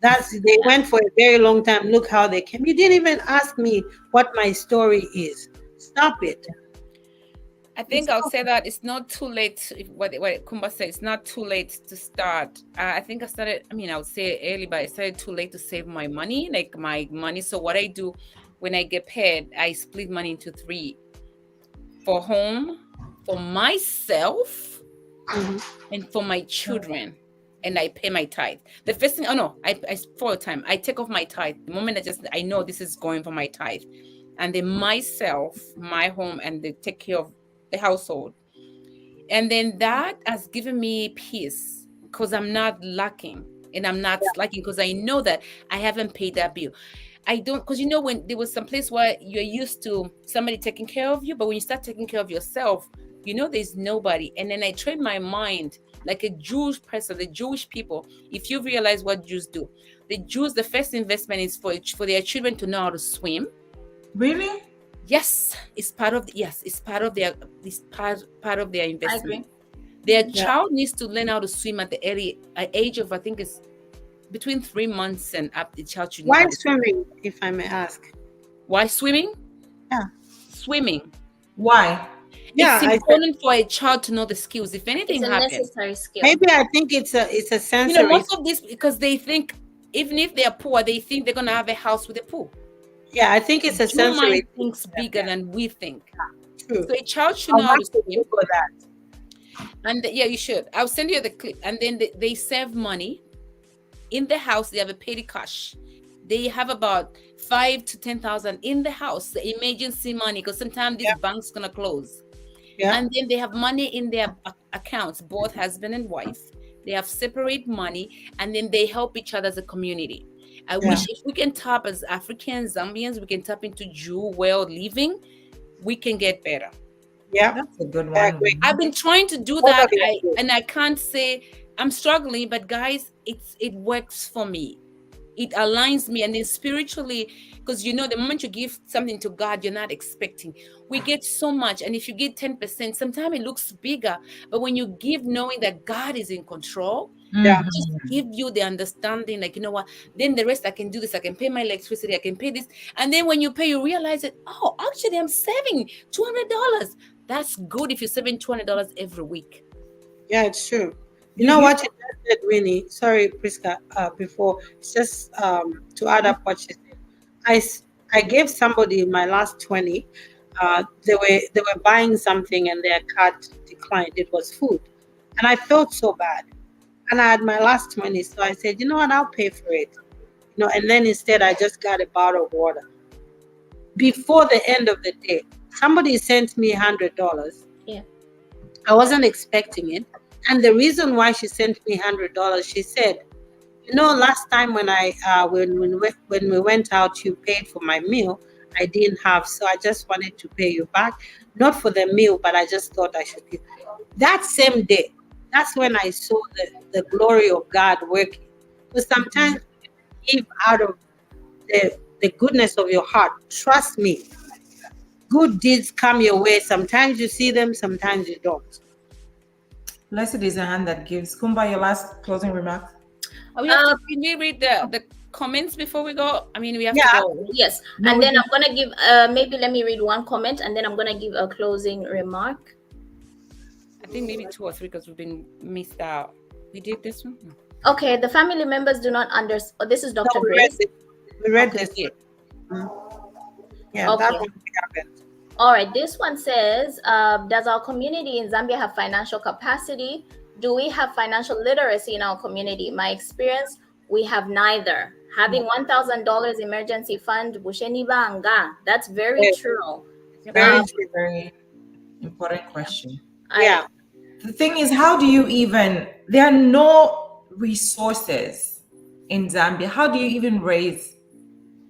They went for a very long time. Look how they came. You didn't even ask me what my story is. Stop it. I think I'll say that it's not too late. What Kumba said, it's not too late to start. I think I started, I would say early, but I started too late to save my money, like my money. So what I do when I get paid, I split money into 3. For home, for myself, and for my children. And I pay my tithe. The first thing, for a time, I take off my tithe. The moment I know this is going for my tithe. And then myself, my home, and they take care of the household. And then that has given me peace because I'm not lacking, and I'm not slacking because I know that I haven't paid that bill. I don't, because when there was some place where you're used to somebody taking care of you, but when you start taking care of yourself, there's nobody. And then I train my mind like a Jewish person, the Jewish people. If you realize what Jews do, the Jews, the first investment is for their children to know how to swim. Really? Yes, it's part of their part of their investment. I agree. Their child needs to learn how to swim at the early age of, I think it's between 3 months and up. The child should know Why how to swim. swimming, if I may ask? Why swimming? Yeah. Swimming. Why? Yeah, It's important for a child to know the skills. If anything It's a happens, necessary skill. Maybe I think it's a sensory. most of this, because they think even if they're poor, they think they're gonna have a house with a pool. Yeah, I think it's a Your sensory. mind thinks bigger than we think. True. So a child should know I how to want to swim. Google that. And you should. I'll send you the clip. And then they save money in the house. They have a petty cash. They have about 5,000 to 10,000 in the house, the emergency money, because sometimes this bank's gonna close. Yeah. And then they have money in their accounts, both husband and wife. They have separate money, and then they help each other as a community. I wish if we can tap as Africans, Zambians, we can tap into Jew world living, we can get better. Yeah. That's a good I one. agree. I've been trying to do Both that, of you do. and I can't say I'm struggling, but guys, it works for me. It aligns me, and then spiritually, because the moment you give something to God, you're not expecting. We get so much, and if you get 10%, sometimes it looks bigger, but when you give knowing that God is in control, Yeah. just give you the understanding, like, what, then the rest I can do this, I can pay my electricity, I can pay this, and then when you pay, you realize that, oh, actually I'm saving $200. That's good if you're saving $200 every week. Yeah, it's true. You know what you just said, Winnie? Sorry, Priska. Before, it's just to add up what she said. I gave somebody my last 20. They were buying something and their card declined. It was food, and I felt so bad. And I had my last 20, so I said, you know what? I'll pay for it. And then instead I just got a bottle of water. Before the end of the day, somebody sent me $100. Yeah. I wasn't expecting it. And the reason why she sent me $100, she said, last time when when we went out, you paid for my meal. I didn't have, so I just wanted to pay you back, not for the meal, but I just thought I should give. That same day, that's when I saw the glory of God working. Because sometimes you give out of the goodness of your heart. Trust me, good deeds come your way. Sometimes you see them, sometimes you don't. Blessed is a hand that gives. Kumba, your last closing remarks? Can we read the comments before we go? I mean, we have to go. Yes. No, and then I'm going to give, maybe let me read one comment and then I'm going to give a closing remark. I think maybe 2 or 3 because we've been missed out. We did this one? Okay, the family members do not understand. Oh, this is Dr. No, Grace. we read Okay. this. Yeah, Okay. that one happened. All right, this one says, does our community in Zambia have financial capacity? Do we have financial literacy in our community? My experience, we have neither. Having $1,000 emergency fund, busheni banga. That's very true. Very important question. Yeah. The thing is, how do you even, there are no resources in Zambia. How do you even raise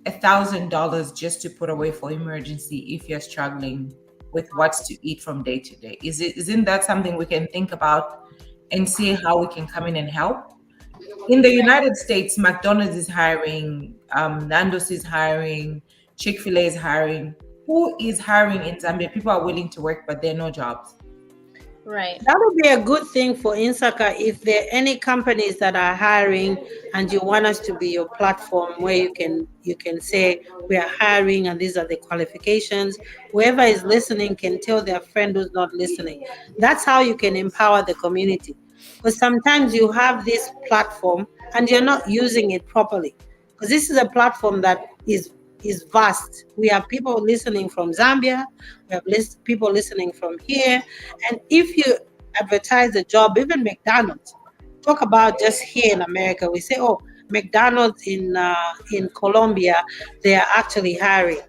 $1,000 just to put away for emergency if you're struggling with what's to eat from day to day? Isn't that something we can think about and see how we can come in and help? In the United States, McDonald's is hiring, Nando's is hiring, Chick-fil-A is hiring. Who is hiring in Zambia? People are willing to work, but there are no jobs. Right. That would be a good thing for Insaka if there are any companies that are hiring and you want us to be your platform where you can say we are hiring and these are the qualifications. Whoever is listening can tell their friend who's not listening. That's how you can empower the community. Because sometimes you have this platform and you're not using it properly. Because this is a platform that is vast. We have people listening from Zambia, we have people listening from here. And if you advertise a job, even McDonald's, talk about just here in America, we say, oh, McDonald's in Colombia, they are actually hiring,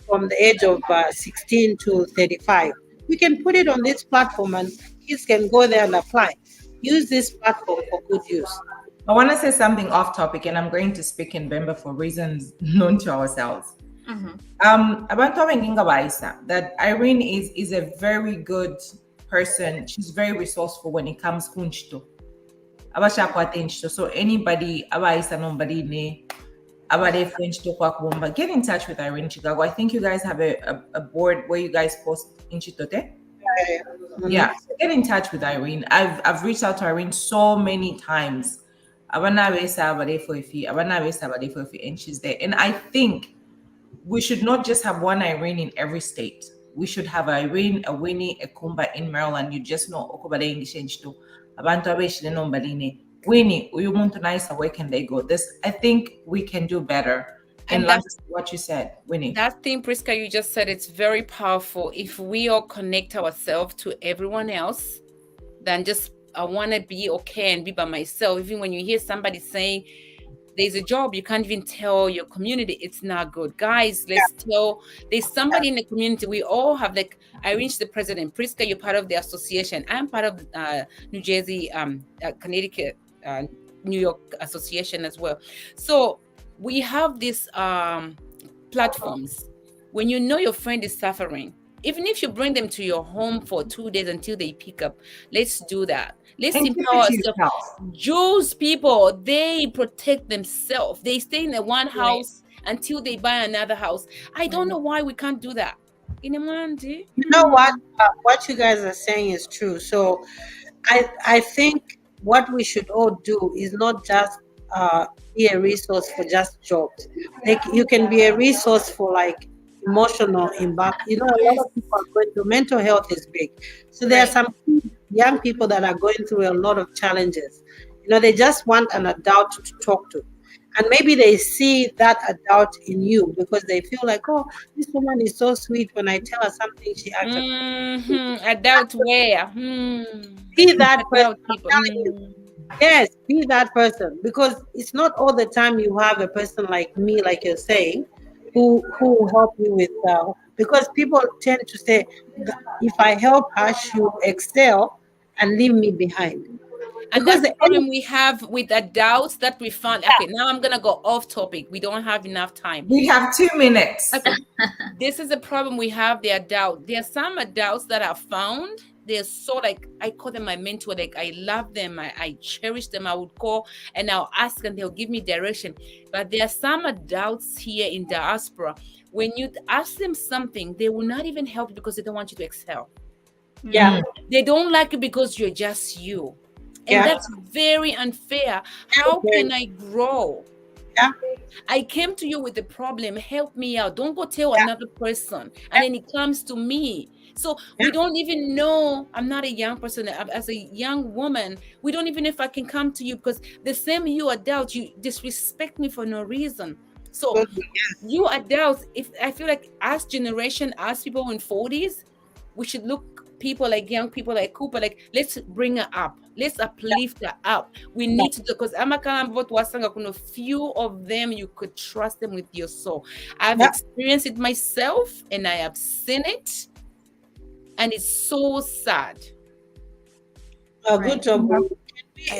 from the age of 16 to 35. We can put it on this platform and kids can go there and apply. Use this platform for good use. I want to say something off topic, and I'm going to speak in Bemba for reasons known to ourselves. About that Irene is a very good person. She's very resourceful when it comes to so anybody get in touch with Irene Chicago. I think you guys have a board where you guys post in Chitote. Yeah, so get in touch with Irene. I've reached out to Irene so many times. And she's there. And I think we should not just have one Irene in every state. We should have Irene, a Winnie, a Kumba in Maryland. You just know Okobade English to Abantu Abeshi no Baline. Winnie, Uyumuntu Nice, where can they go? I think we can do better. And that's what you said, Winnie. That thing, Priska, you just said, it's very powerful. If we all connect ourselves to everyone else, then just I want to be okay and be by myself. Even when you hear somebody saying there's a job, you can't even tell your community it's not good. Guys, let's tell. There's somebody in the community. We all have, like, I reached the president. Priska, you're part of the association. I'm part of New Jersey, Connecticut, New York association as well. So we have these platforms. When you know your friend is suffering, even if you bring them to your home for 2 days until they pick up, let's do that. Let's empower ourselves. Jews people, they protect themselves. They stay in the one house until they buy another house. I don't know why we can't do that. You know what? What you guys are saying is true. So I think what we should all do is not just be a resource for just jobs. Like, you can be a resource for, like, emotional impact. A lot of people are going through, mental health is big. So there are some young people that are going through a lot of challenges. They just want an adult to talk to. And maybe they see that adult in you because they feel like, oh, this woman is so sweet. When I tell her something, she actually... Adult where? Be that person. Yes, be that person. Because it's not all the time you have a person like me, like you're saying, who will help you with... because people tend to say, if I help her, she'll excel and leave me behind. And that's the problem we have with adults that we found. Okay, now I'm going to go off topic. We don't have enough time. We have 2 minutes. Okay. This is the problem we have, the adult. There are some adults that are found they're so like, I call them my mentor. Like I love them. I cherish them. I would call and I'll ask and they'll give me direction. But there are some adults here in diaspora. When you ask them something, they will not even help you because they don't want you to excel. Yeah. They don't like it because you're just you. And Yeah. that's very unfair. How can I grow? Yeah. I came to you with a problem. Help me out. Don't go tell another person. And then it comes to me. So we don't even know. I'm not a young person. As a young woman, we don't even know if I can come to you because the same you adults, you disrespect me for no reason. So you adults, if I feel like as generation, as people in 40s, we should look people like young people like Cooper, like let's bring her up, let's uplift her up. We need to do, because a few of them you could trust them with your soul. I've experienced it myself and I have seen it, and it's so sad. Good job.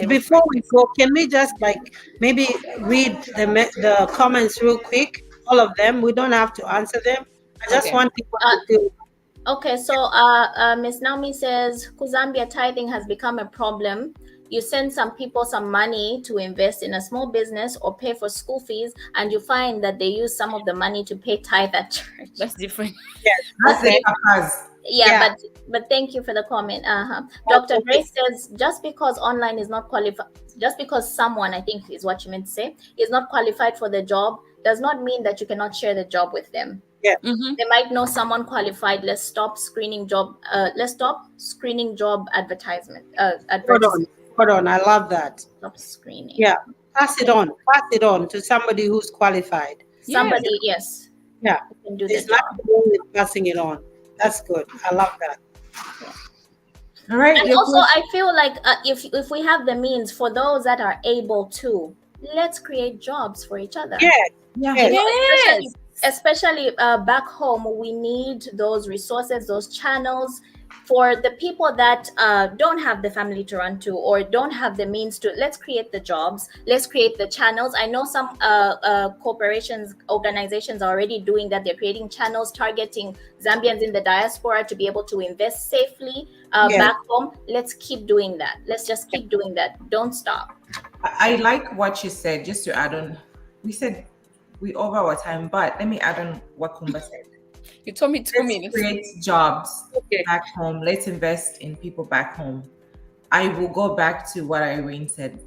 Before we go, can we just like maybe read the comments real quick? All of them. We don't have to answer them. I just want people to do. Okay, so Miss Naomi says, Kuzambia tithing has become a problem. You send some people some money to invest in a small business or pay for school fees, and you find that they use some of the money to pay tithe at church. That's different. Yes. Yeah, but thank you for the comment. Dr. Grace says, just because online is not qualified, just because someone, I think is what you meant to say, is not qualified for the job, does not mean that you cannot share the job with them. Yeah. They might know someone qualified. Let's stop screening job. Let's stop screening job advertisement. Hold on. I love that. Stop screening. Yeah. Pass it on. Pass it on to somebody who's qualified. Somebody, yes. Yeah. Can do There's the job. nothing wrong with passing it on. That's good. I love that. All right. And also, I feel like if we have the means for those that are able to, let's create jobs for each other. Yeah. Especially back home, we need those resources, those channels for the people that don't have the family to run to or don't have the means to. Let's create the jobs. Let's create the channels. I know some corporations, organizations are already doing that. They're creating channels targeting Zambians in the diaspora to be able to invest safely back home. Let's keep doing that. Let's just keep doing that. Don't stop. I like what you said. Just to add on, we said we over our time, but let me add on what Kumba said. You told me 2 minutes. Create jobs back home. Let's invest in people back home. I will go back to what Irene said.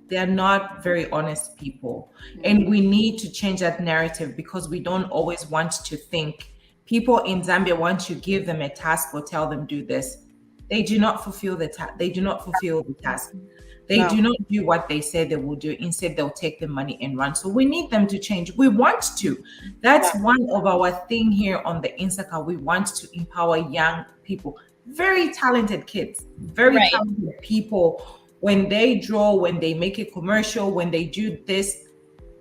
They're not very honest people. And we need to change that narrative because we don't always want to think. People in Zambia, once you give them a task or tell them do this, they do not fulfill the task. They do not fulfill the task. They do not do what they say they will do. Instead, they'll take the money and run. So we need them to change. We want to. That's one of our thing here on the Insaka. We want to empower young people, very talented kids, very talented people. When they draw, when they make a commercial, when they do this,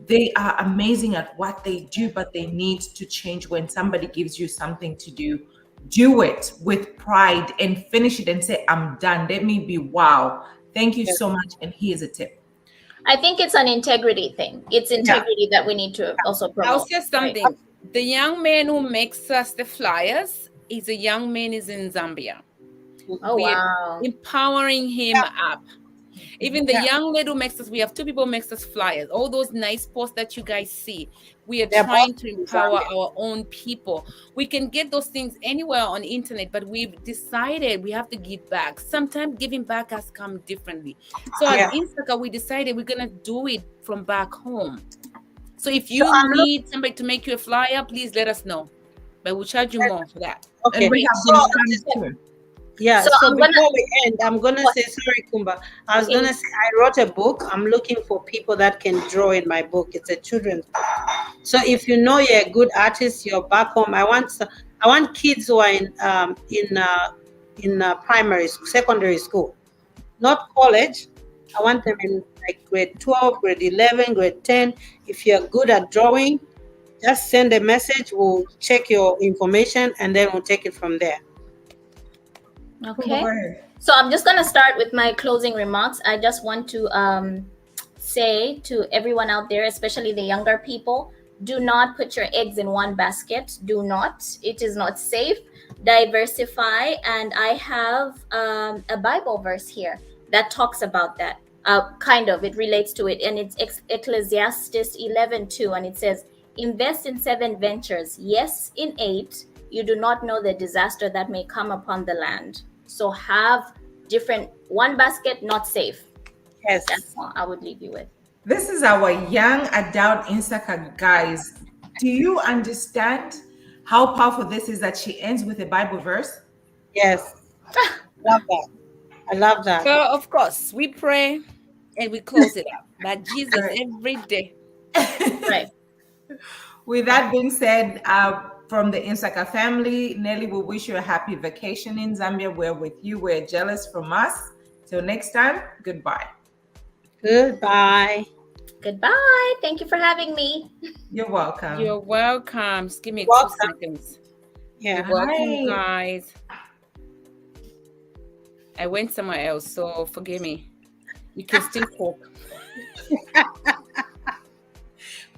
they are amazing at what they do, but they need to change. When somebody gives you something to do it with pride and finish it and say, I'm done. Let me be wow. Thank you so much. And here's a tip. I think it's an integrity thing. It's integrity that we need to also promote. I'll say something. Right? The young man who makes us the flyers is a young man is in Zambia. Oh, wow. Empowering him up. Even the young lady who makes us, we have 2 people who makes us flyers. All those nice posts that you guys see. We are trying to empower our own people. We can get those things anywhere on the internet, but we've decided we have to give back. Sometimes giving back has come differently. So at Insaka, we decided we're going to do it from back home. So if you need somebody to make you a flyer, please let us know. But we'll charge you more for that. Okay. And we have Yeah, so before we end, I'm going to say, sorry, Kumba. I was going to say, I wrote a book. I'm looking for people that can draw in my book. It's a children's book. So if you know you're a good artist, you're back home. I want kids who are in primary, secondary school, not college. I want them in like grade 12, grade 11, grade 10. If you're good at drawing, just send a message. We'll check your information and then we'll take it from there. Okay. So I'm just going to start with my closing remarks. I just want to say to everyone out there, especially the younger people, do not put your eggs in one basket. Do not. It is not safe. Diversify. And I have a Bible verse here that talks about that. Kind of, it relates to it, and it's Ecclesiastes 11:2, and it says, invest in 7 ventures, yes, in 8. You do not know the disaster that may come upon the land. So have different, one basket, not safe. Yes. That's all I would leave you with. This is our young adult Insaka, guys. Do you understand how powerful this is that she ends with a Bible verse? Yes. Love that. I love that. So, of course, we pray and we close it up. But Jesus every day. Right. With that being said, from the Insaka family, Nelly, we wish you a happy vacation in Zambia. We're with you. We're jealous from us. Till next time, goodbye. Goodbye. Goodbye. Thank you for having me. You're welcome. You're welcome. Just give me Welcome. 2 seconds. Yeah. You're welcome, Hi. guys. I went somewhere else, so forgive me. You can still talk.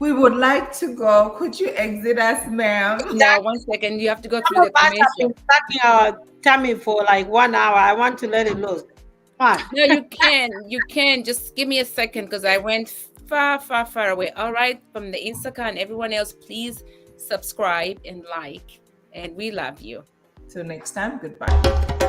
We would like to go. Could you exit us, ma'am? Now, 1 second. You have to go Some through of the us have commercial. been sucking our tummy for like 1 hour. I want to let it loose. Come on. No, you can. You can. Just give me a second because I went far, far, far away. All right. From the Insaka and everyone else, please subscribe and like. And we love you. Till next time, goodbye.